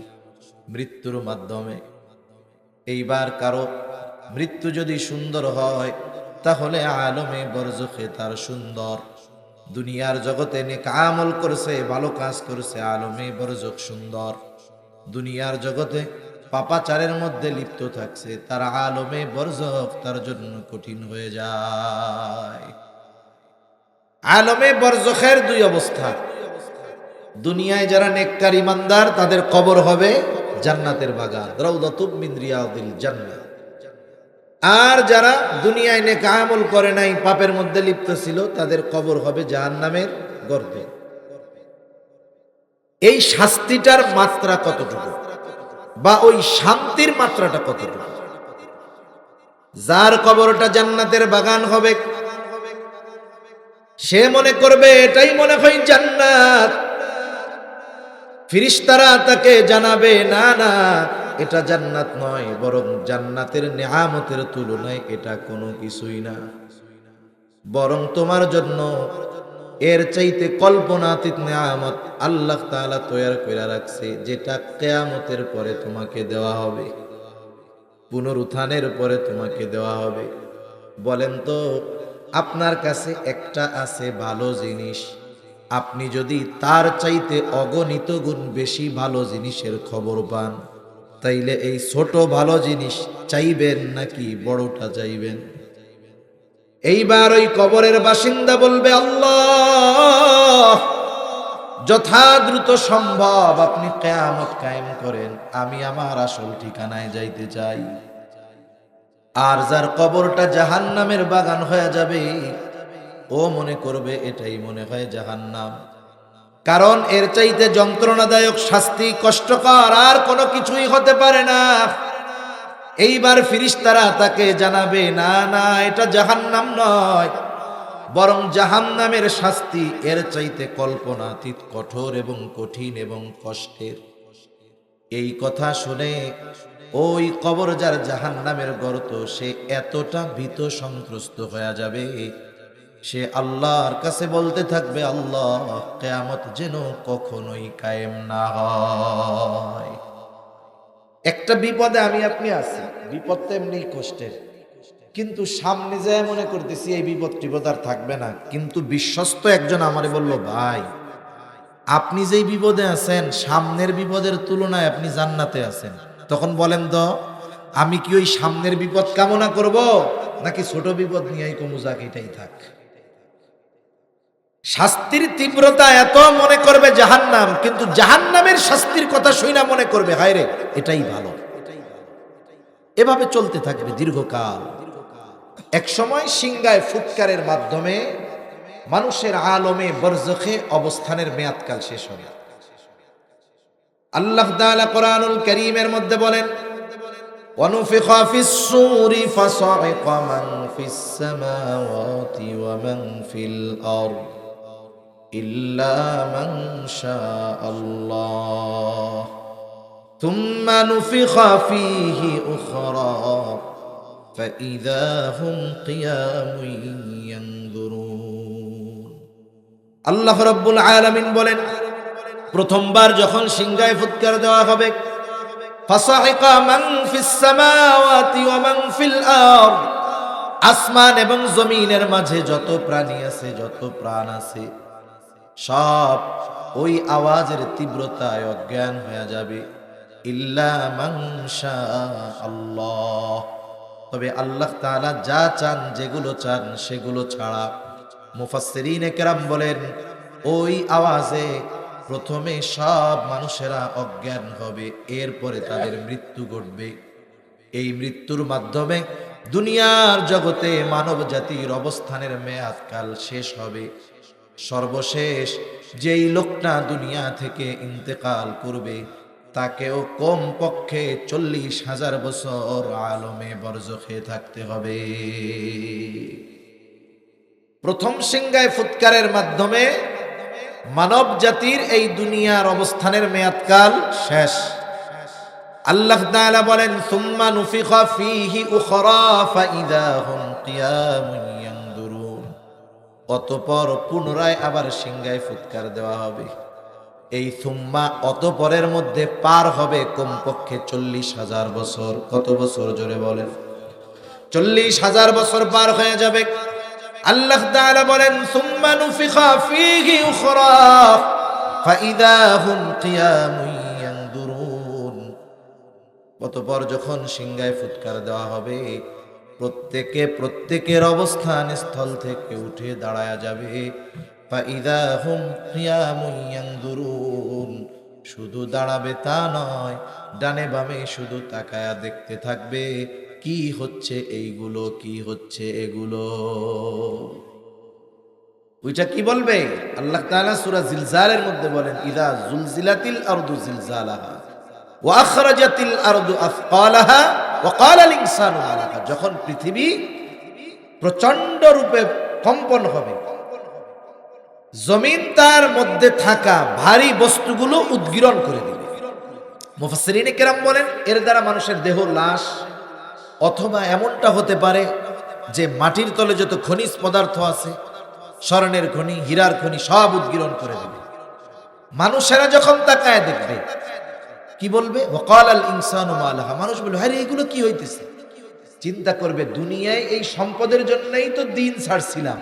মৃত্যুর মাধ্যমে। এইবার কারো মৃত্যু যদি সুন্দর হয়, তাহলে আলমে বরজখে তার সুন্দর। দুনিয়ার জগতে নেক আমল করছে, ভালো কাজ করছে, আলমে বরজখ সুন্দর। দুনিয়ার জগতে পাপাচারের মধ্যে লিপ্ত থাকছে, তার আলমে বরজখ তার জন্য কঠিন হয়ে যায়। আলমে বরজখের দুই অবস্থা। দুনিয়ায় যারা নেককার ইমানদার, তাদের কবর হবে জান্নাতের বাগান, রাউদাতুম মিন রিয়াদিল জান্নাহ। আর যারা দুনিয়ায় নেক আমল করে নাই, পাপের মধ্যে লিপ্ত ছিল, তাদের কবর হবে জাহান্নামের গর্ত। এই শাস্তিটার মাত্রা কতটুকু, বা ওই শান্তির মাত্রাটা কতটুকু? যার কবরটা জান্নাতের বাগান হবে, সে মনে করবে এটাই মনে হয় জান্নাত। ফেরেশতারা তাকে জানাবে, না না, এটা জান্নাত নয়, বরং জান্নাতের নেয়ামতের তুলনায় এটা কোনো কিছুই না। বরং তোমার জন্য এর চাইতে কল্পনাতীত নেয়ামত আল্লাহ তাআলা তৈরি করে রাখছে, যেটা কিয়ামতের পরে তোমাকে দেওয়া হবে, পুনরুত্থানের পরে তোমাকে দেওয়া হবে। বলেন তো, আপনার কাছে একটা আছে ভালো জিনিস, আপনি যদি তার চাইতে অগণিত গুণ বেশি ভালো জিনিসের খবর পান, তাইলে এই ছোট ভালো জিনিস চাইবেন নাকি বড়টা চাইবেন? এইবার ওই কবরের বাসিন্দা বলবে, আল্লাহ, যথা দ্রুত সম্ভব আপনি কিয়ামত কায়েম করেন, আমি আমার আসল ঠিকানায় যাইতে চাই। আর যার কবরটা জাহান্নামের বাগান হয়ে যাবে, ও মনে করবে এটাই মনে হয় জাহান্নাম। কারণ এর চাইতে যন্ত্রণাদায়ক শাস্তি, কষ্টকর আর কোনো কিছুই হতে পারে না। এইবার ফেরেশতারা তাকে জানাবে, না না, এটা জাহান্নাম নয়, বরং জাহান্নামের শাস্তি এর চাইতে কল্পনাতীত কঠোর এবং কঠিন এবং কষ্টের। এই কথা শুনে ওই কবর যার জাহান্নামের গর্ত, সে এতটা ভীত সন্ত্রস্ত হয়ে যাবে, সে আল্লাহর কাছে বলতে থাকবে, আল্লাহ, কিয়ামত যেন কখনোই কায়েম না হয়। একটা বিপদে আমি আপনি আছি, বিপদটা এমনি কষ্টের, কিন্তু সামনে যায় মনে করতেছি এই বিপদ টিপদ আর থাকবে না। কিন্তু বিশ্বস্ত একজন আমারে বলল, ভাই, আপনি যেই বিপদে আছেন, সামনের বিপদের তুলনায় আপনি জান্নাতে আছেন। তখন বলেন তো, আমি কি ওই সামনের বিপদ কামনা করব, নাকি ছোট বিপদ নিয়েই কমু, যাক এটাই থাক? শাস্তির তীব্রতা এত, মনে করবে জাহান্নাম, কিন্তু জাহান্নামের শাস্তির কথা শুনা মনে করবে, হায় রে, এটাই ভালো। এভাবে চলতে থাকবে দীর্ঘকাল। এক সময় সিংগায় ফুৎকারের মাধ্যমে মানুষের আলমে বরজখে অবস্থানের মেয়াদকাল শেষ হবে। আল্লাহ তাআলা কোরআনুল কারীমের মধ্যে বলেন, ওয়ানুফিখা ফিস-সূরি ফাসাইকা মান ফিস-সামাওয়াতি ওয়া মান ফিল আরদ ইল্লা মান শাআল্লাহ থুম্মা নুফিখা ফীহি উখরা ফাইযা হুম কিয়ামুন ইয়ানজুরুন। আল্লাহ রাব্বুল আলামিন বলেন, প্রথমবার যখন সিংগায় ফুৎকার দেওয়া হবে, ফাসাইকা মান ফিস সামাওয়াতি ওয়া মান ফিল আরদ, আসমান এবং জমিনের মাঝে যত প্রাণী আছে, যত প্রাণ আছে, সব ওই আওয়াজের তীব্রতায় অজ্ঞান হয়ে যাবে। ইল্লা মান শা আল্লাহ, তবে আল্লাহ তাআলা যা চান, যেগুলো চান সেগুলো ছাড়া। মুফাসসিরিনে কেরাম বলেন ওই আওয়াজে প্রথমে সব মানুষেরা অজ্ঞান হবে, এরপরে তাদের মৃত্যু ঘটবে। এই মৃত্যুর মাধ্যমে দুনিয়ার জগতে মানব জাতির অবস্থানের মেয়াদকাল শেষ হবে। সর্বশেষ যেই লোকটা দুনিয়া থেকে ইন্তেকাল করবে তাকেও কম পক্ষে 40,000 বছর আলমে বরজখে থাকতে হবে। প্রথম সিংগায় ফুৎকারের মাধ্যমে মানব জাতির এই দুনিয়ার অবস্থানের মেয়াদকাল শেষ। আল্লাহ তাআলা বলেন সুম্মা নুফিখা ফীহি উখরা ফাইদা হুম কিয়ামুন ইয়ানদুরুন, অতঃপর পুনরায় আবার সিংগায় ফুৎকার দেওয়া হবে। এই সুম্মা অতঃপরের মধ্যে পার হবে কমপক্ষে 40,000 বছর। কত বছর জোরে বলেন? 40,000 বছর পার হয়ে যাবে। আল্লাহ তাআলা বলেন সুম্মা নুফিখা ফীহি উখরা ফাইদা হুম কিয়ামুন ইয়ানদুরুন, অতঃপর যখন সিংগায় ফুৎকার দেওয়া হবে প্রত্যেকের অবস্থান স্থল থেকে উঠে দাঁড়ায়া যাবে। ফাইদা হুম কিয়ামুন ইয়ানদুরুন, শুধু দাঁড়াবে তা নয়, ডানে বামে শুধু তাকায়া দেখতে থাকবে কি হচ্ছে এইগুলো, কি হচ্ছে এগুলো। ওইটা কি বলবে? আল্লাহ তাআলা সূরা জিলজালের মধ্যে বলেন ইযা জুলজিলাতিল আরদু জিলজালাহা ওয়া আখরাজাতিল আরদু আথকালাহা ওয়া ক্বালাল ইনসানু মা লাহা, যখন পৃথিবী প্রচন্ড রূপে কম্পন হবে, জমিন তার মধ্যে থাকা ভারী বস্তুগুলো উদ্গীরণ করে দিবে। মুফাসসিরিনে কেরাম বলেন এর দ্বারা মানুষের দেহ, লাশ, অথবা এমনটা হতে পারে যে মাটির তলে যত খনিজ পদার্থ আছে, স্বর্ণের খনি, হীরার খনি, সব উদ্গীরণ করে দেবে। মানুষেরা যখন তাকায় দেখবে কি বলবে? ওয়াকালাল ইনসানু মা লাহা, মানুষ বলবে আরে এগুলো কি হইতেছে। চিন্তা করবে দুনিয়ায় এই সম্পদের জন্যই তো দিন ছাড়ছিলাম,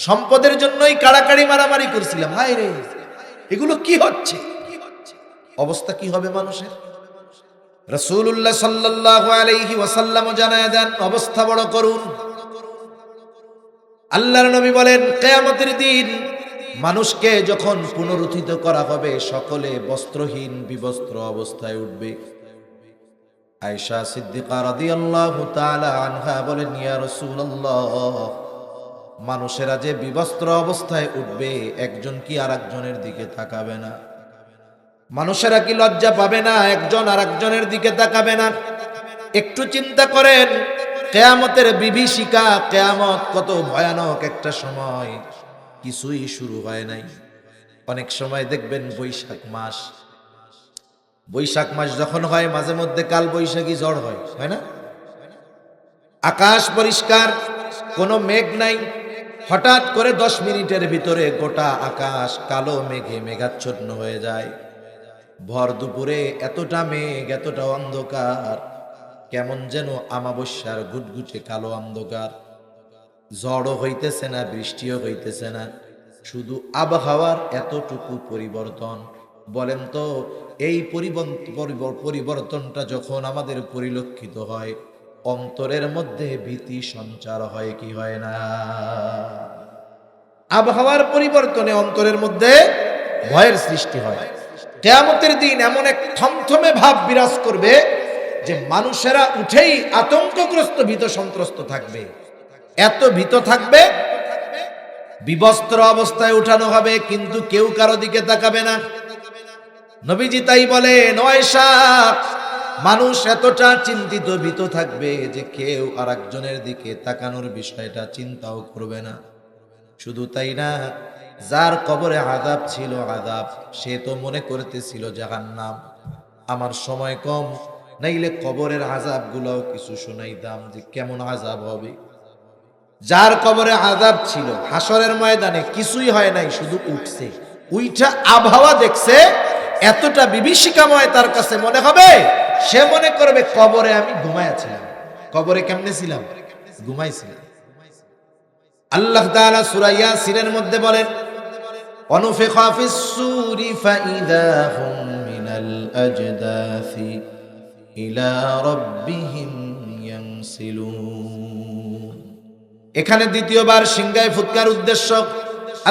সম্পদের জন্যই কাড়াকাড়ি মারামারি করছিলাম, হায় রে এগুলো কি হচ্ছে। অবস্থা কি হবে মানুষের? রাসূলুল্লাহ সাল্লাল্লাহু আলাইহি ওয়াসাল্লাম জানায় দেন অবস্থা বড় করুন। আল্লাহর নবী বলেন কিয়ামতের দিন মানুষকে যখন পুনরুত্থিত করা হবে সকলে বস্ত্রহীন বিবস্ত্র অবস্থায় উঠবে। আয়েশা সিদ্দিকা রাদিয়াল্লাহু তাআলা আনহা বলেন ইয়া রাসূলুল্লাহ, মানুষেরা যে বিবস্ত্র অবস্থায় উঠবে একজন কি আরেকজনের দিকে তাকাবে না? মানুষেরা কি লজ্জা পাবে না? একজন আরেকজনের দিকে তাকাবে না? একটু চিন্তা করেন কিয়ামতের বিভীষিকা, কিয়ামত কত ভয়ানক একটা সময়, কিছুই শুরু হয় নাই। অনেক সময় দেখবেন বৈশাখ মাস যখন হয় মাঝে মধ্যে কাল বৈশাখী ঝড় হয়, হয় না? আকাশ পরিষ্কার, কোনো মেঘ নাই, হঠাৎ করে 10 মিনিটের ভিতরে গোটা আকাশ কালো মেঘে মেঘাচ্ছন্ন হয়ে যায়। ভর দুপুরে এতটা মেঘ, এতটা অন্ধকার, কেমন যেন আমাবস্যার ঘুটঘুটে কালো অন্ধকার। ঝড়ও হইতেছে না, বৃষ্টিও হইতেছে না, শুধু আবহাওয়ার এতটুকু পরিবর্তন। বলেন তো এই পরিবর্তনটা যখন আমাদের পরিলক্ষিত হয় অন্তরের মধ্যে ভীতি সঞ্চার হয় কি হয় না? আবহাওয়ার পরিবর্তনে অন্তরের মধ্যে ভয়ের সৃষ্টি হয়। কিয়ামতের দিন এমন এক থমথমে ভাব বিরাজ করবে যে মানুষেরা উঠেই আতঙ্কগ্রস্ত, ভীত সন্ত্রস্ত থাকবে। এত ভীত থাকবে, বিবস্ত্র অবস্থায় উঠানো হবে কিন্তু কেউ কারো দিকে তাকাবে না। নবীজি তাই বলেন আয়েশা, মানুষ এতটা চিন্তিত ভীত থাকবে যে কেউ আরেকজনের দিকে তাকানোর বিষয়টা চিন্তাও করবে না। শুধু তাই না, যার কবরে আযাব ছিল আযাব, সে তো মনে করতেছিল জাহান্নাম। আমার সময় কম, নাইলে কবরের আযাবগুলোও কিছু শুনাইতাম যে কেমন আযাব হবে। যার কবরে আযাব ছিল হাসরের ময়দানে কিছুই হয় নাই, শুধু উঠছে, উইঠা আবহাওয়া দেখছে, এতটা বিভীষিকাময় তার কাছে মনে হবে, সে মনে করবে কবরে আমি ঘুমাইছিলাম। কবরে কেমনে ছিলাম? ঘুমাইছিলাম। আল্লাহ তাআলা সূরা ইয়াসিনের মধ্যে বলেন ওয়ানুফিখা ফিস-সূরি ফাইযা হুম মিনাল আজদাসি ইলা রাব্বিহিম ইয়ানসিলুন। এখানে দ্বিতীয়বার সিংহায় ফুৎকার উদ্দেশ্য।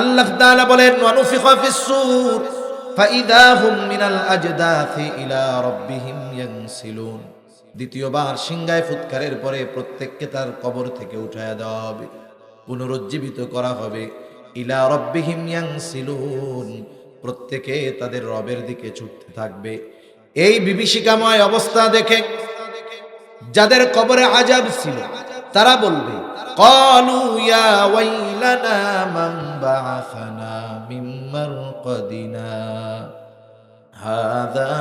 আল্লাহ তাআলা বলেন ওয়ানুফিখা ফিস-সূর ফাইযা হুম মিনাল আজদাসি ইলা রাব্বিহিম ইয়ানসিলুন। দ্বিতীয়বার সিংহায় ফুৎকারের পরে প্রত্যেককে তার কবর থেকে উঠায়া দেওয়া হবে, পুনরুজ্জীবিত করা হবে। ইলা রাব্বিহিম ইয়ানসিলুন, প্রত্যেকে তাদের রবের দিকে ছুটতে থাকবে। এই বিভীষিকাময় অবস্থা দেখে যাদের কবরে আযাব ছিল তারা বলবে ক্বালু ইয়া ওয়াইলানা মান বা'আসানা মিন মারকাদিনা হাযা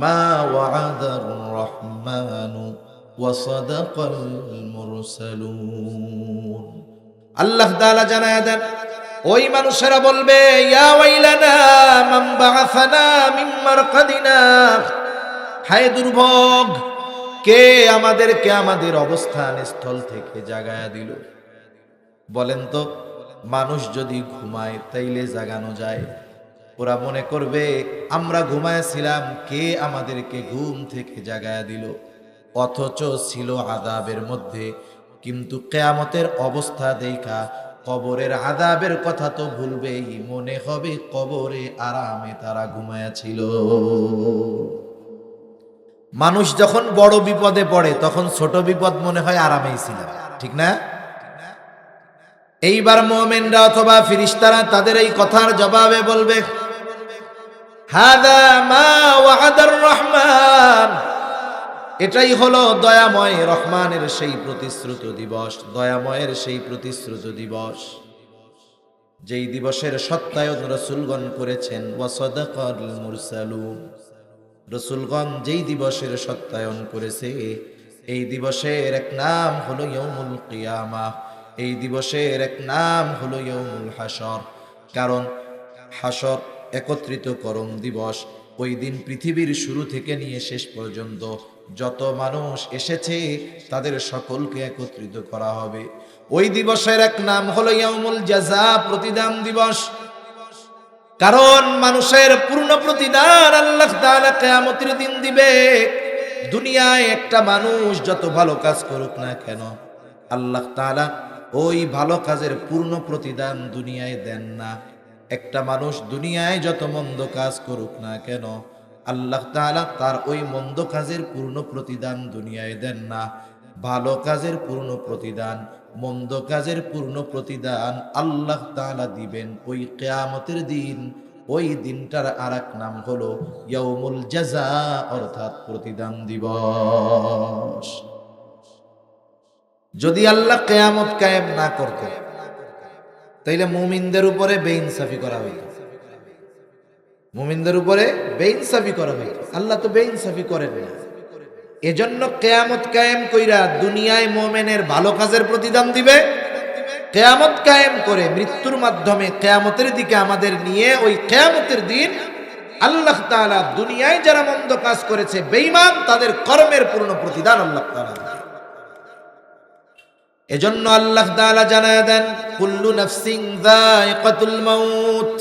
মা ওয়া'আদার রাহমানু ওয়া সাদাকাল মুরসালুন। আল্লাহ তাআলা জানায়া দেন ওই মানুষেরা বলবে ইয়া ওয়াইলানা মান বা'আসানা মিন মারকাদিনা, হায় দুর্ভোগ, কে আমাদেরকে আমাদের অবস্থান স্থল থেকে জাগায়া দিল। বলেন তো, মানুষ যদি ঘুমায় তাইলে জাগানো যায়? ওরা মনে করবে আমরা ঘুমায়ছিলাম, কে আমাদেরকে ঘুম থেকে জাগায়া দিল। অথচ ছিল আযাবের মধ্যে, কিন্তু কিয়ামতের অবস্থা দেখা কবরের আযাবের কথা তো ভুলবেই, মনে হবে কবরে আরামে তারা ঘুমায়াছিল। মানুষ যখন বড় বিপদে পড়ে তখন ছোট বিপদ মনে হয় আরামেই ছিলাম, ঠিক না? এইবার মুমিনরা অথবা ফেরেশতারা তাদের এই কথার জবাবে বলবে হাযা মা ওয়া'আদার রহমান, এটাই হলো দয়াময় রহমানের সেই প্রতিশ্রুত দিবস, দয়াময়ের সেই প্রতিশ্রুত দিবস, যেই দিবসের সত্যায়ন রাসূলগণ করেছেন। ওয়া সাদাকাল মুরসালুন, রাসূলগণ যেই দিবসের সত্যায়ন করেছে, এই দিবসের এক নাম হলো ইয়াউমুল কিয়ামাহ, এই দিবসের এক নাম হলো ইয়াউমুল হাসর। কারণ হাসর একত্রিতকরণ দিবস। ওই দিন পৃথিবীর শুরু থেকে নিয়ে শেষ পর্যন্ত যত মানুষ এসেছে তাদের সকলকে একত্রিত করা হবে। ওই দিবসের এক নাম হলো ইয়াউমুল জাযা, প্রতিদান দিবস। কারণ মানুষের পূর্ণ প্রতিদান আল্লাহ তাআলা কিয়ামতের দিন দিবে। দুনিয়ায় একটা মানুষ যত ভালো কাজ করুক না কেন, আল্লাহ তাআলা ওই ভালো কাজের পূর্ণ প্রতিদান দুনিয়ায় দেন না। একটা মানুষ দুনিয়ায় যত মন্দ কাজ করুক না কেন, আল্লাহ তাআলা তার ওই মন্দ কাজের পূর্ণ প্রতিদান দুনিয়ায় দেন না। ভালো কাজের পূর্ণ প্রতিদান, মন্দ কাজের পূর্ণ প্রতিদান আল্লাহ তাআলা দিবেন ওই কিয়ামতের দিন। ওই দিনটার আরেক নাম হলো ইয়াউমুল জাযা, অর্থাৎ প্রতিদান দিবস। যদি আল্লাহ কিয়ামত কায়েম না করতেন তাইলে মুমিনদের উপরে বেইনসাফি করা হইত, মুমিনদের উপরে বেইনসাফি করা হইত। আল্লাহ তো বেইনসাফি করেন না। এজন্য কিয়ামত কায়েম কইরা দুনিয়ায় মুমিনের ভালো কাজের প্রতিদান দিবে। কিয়ামত কায়েম করে মৃত্যুর মাধ্যমে কিয়ামতের দিকে আমাদের নিয়ে ওই কিয়ামতের দিন আল্লাহ তাআলা দুনিয়ায় যারা মন্দ কাজ করেছে বেঈমান, তাদের কর্মের পূর্ণ প্রতিদান আল্লাহ তাআলা দিবেন। এজন্য আল্লাহ তাআলা জানায়া দেন কুল্লু নাফসিন যায়িকাতুল মাউত,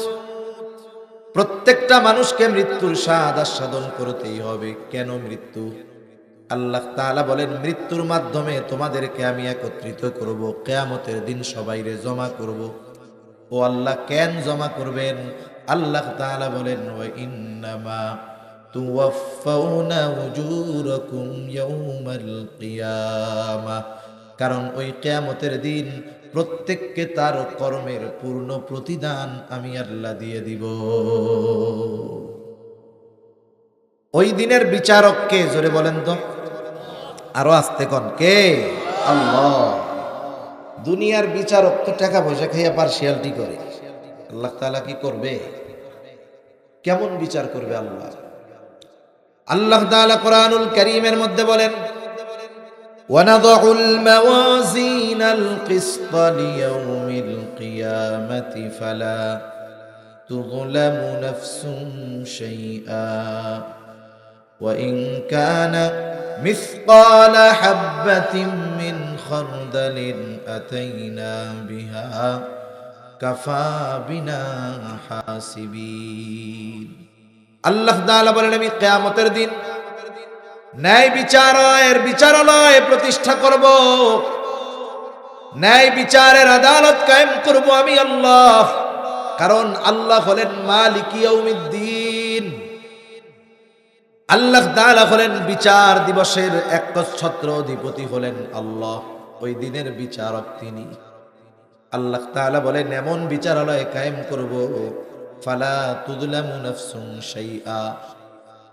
প্রত্যেকটা মানুষকে মৃত্যুর স্বাদ আস্বাদন করতেই হবে। কেন মৃত্যু? আল্লাহ তাআলা বলেন মৃত্যুর মাধ্যমে তোমাদেরকে আমি একত্রিত করব, কিয়ামতের দিন সবাইরে জমা করব। ও আল্লাহ, কেন জমা করবেন? আল্লাহ তাআলা বলেন ওয়া ইন্নামা তুওয়াফাউনা উজুরাকুম ইয়াউমাল কিয়ামাহ, কারণ ওই কিয়ামতের দিন প্রত্যেককে তার কর্মের পূর্ণ প্রতিদান আমি আল্লাহ দিয়ে দিব। ওই দিনের বিচারক কে? জোরে বলেন তো, আরো আস্তে কোন কে? আল্লাহ। দুনিয়ার বিচারক তো টাকা পয়সা খাইয়া পার্সিয়ালিটি করে, আল্লাহ তাআলা কি করবে? কেমন বিচার করবে আল্লাহ? আল্লাহ তাআলা কোরআনুল কারীমের মধ্যে বলেন وَنَضَعُ الْمَوَازِينَ الْقِسْطَ لِيَوْمِ الْقِيَامَةِ فَلَا تُظْلَمُ نَفْسٌ شَيْئًا وَإِنْ كَانَ مِثْقَالَ حَبَّةٍ مِّنْ خَرْدَلٍ أَتَيْنَا بِهَا কাফা বিনা হাসিবিন। আল্লাহ তাআলা বলেন, আমি কিয়ামতের দিন ন্যায় বিচারের বিচারালয় প্রতিষ্ঠা করব, ন্যায় বিচারের আদালত কায়েম করব আমি আল্লাহ। কারণ আল্লাহ হলেন মালিক ইয়াউমিদ্দিন, আল্লাহ তাআলা হলেন বিচার দিবসের একচ্ছত্র অধিপতি হলেন আল্লাহ, ওই দিনের বিচারক তিনি। আল্লাহ তাআলা বলেন, এমন বিচারালয় কায়েম করব, ফালা তুযলামু নাফসুন শাইআ,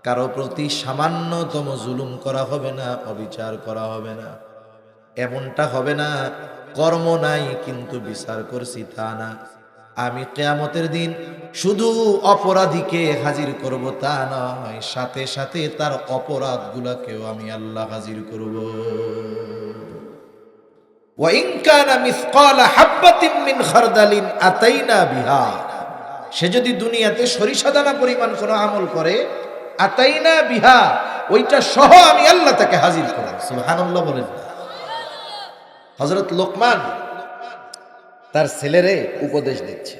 কারো প্রতি সামান্যতম জুলুম করা হবে না, অবিচার করা হবে না। এমনটা হবে না কর্ম নাই কিন্তু বিচার করছি তা না। আমি কিয়ামতের দিন শুধু অপরাধীকে হাজির করব তা নয়, সাথে সাথে তার অপরাধগুলোকেও আমি আল্লাহ হাজির করব। ওয়া ইন কানা মিসকালা হাববাতিন মিন খারদালিন আতাইনা বিহা, সে যদি দুনিয়াতে সরিষা দানা পরিমাণ কোনো আমল করে, আতাইনা বিহা, ওইটা সহ আমি আল্লাহ তাকে হাজির করব। সুবহানাল্লাহ বলেন। হযরত লোকমান তার ছেলেরে উপদেশ দিচ্ছে,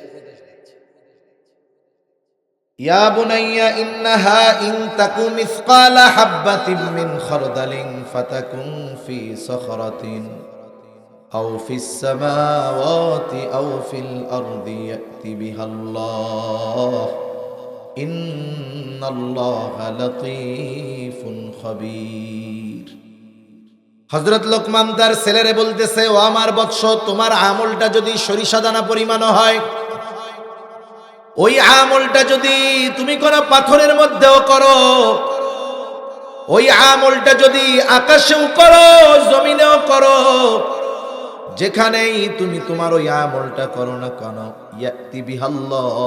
ইয়া বুনাইয়া ইন্নাহা ইন তাকু মিসকালা হাববাতিন মিন খারদালিন ফাতাকুন ফি সখরাতিন আও ফিস সামাওয়াতি আও ফিল আরদি ইয়াতি বিহাল্লাহ ইন্নাল্লাহা লাতীফুন খাবীর। হযরত লোকমান তার ছেলেরে বলতেছে, ও আমার বৎস, তোমার আমলটা যদি সরিষা দানা পরিমাণ হয়, ওই আমলটা যদি তুমি কোনো পাথরের মধ্যেও করো, ওই আমলটা যদি আকাশেও করো জমিনেও করো, যেখানেই তুমি তোমার ওই আমলটা করো না কেন, ইয়াতি বিহাল্লাহ,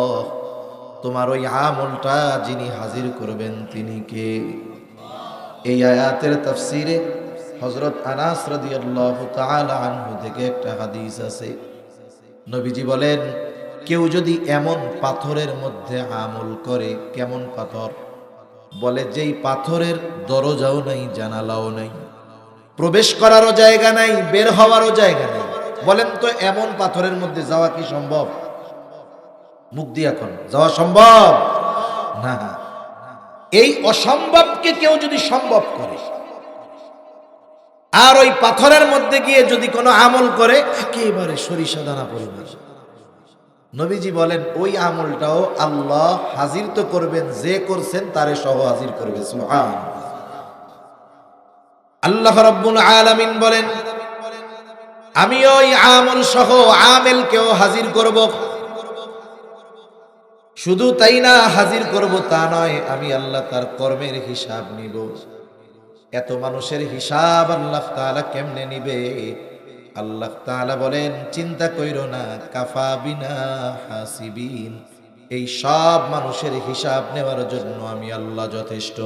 তোমার ওই আমলটা যিনি হাজির করবেন তিনি কে? এই আয়াতের তাফসীরে হযরত আনাস রাদিয়াল্লাহু তাআলা আনহু থেকে একটা হাদিস আছে। নবীজি বলেন, কেউ যদি এমন পাথরের মধ্যে আমল করে, কেমন পাথর? বলে যেই পাথরের দরজাও নাই, জানালাও নাই, প্রবেশ করারও জায়গা নাই, বের হওয়ারও জায়গা নাই। বলেন তো এমন পাথরের মধ্যে যাওয়া কি সম্ভব? মুখ দিয়ে এখন যাওয়া সম্ভব না। এই অসম্ভবকে কেউ যদি সম্ভব করে, আর ওই পাথরের মধ্যে গিয়ে যদি কোনো আমল করে একেবারে সরিষা দানা পরিমাণ, নবীজি বলেন ওই আমলটাও আল্লাহ হাজির তো করবেন, যে করছেন তারে সহ হাজির করবে। সুবহানাল্লাহ। আল্লাহ রাব্বুল আলামিন বলেন, আমি ওই আমল সহ আমেলকেও হাজির করব। শুধু তাই না, হাজির করব তা নয়, আমি আল্লাহ তার কর্মের হিসাব নিব। এত মানুষের হিসাব আল্লাহ তাআলা কেমনে নিবে? আল্লাহ তাআলা বলেন, চিন্তা কইরো না, কাফা বিনা হাসিবিন, এই সব মানুষের হিসাব নেওয়ার জন্য আমি আল্লাহ যথেষ্ট।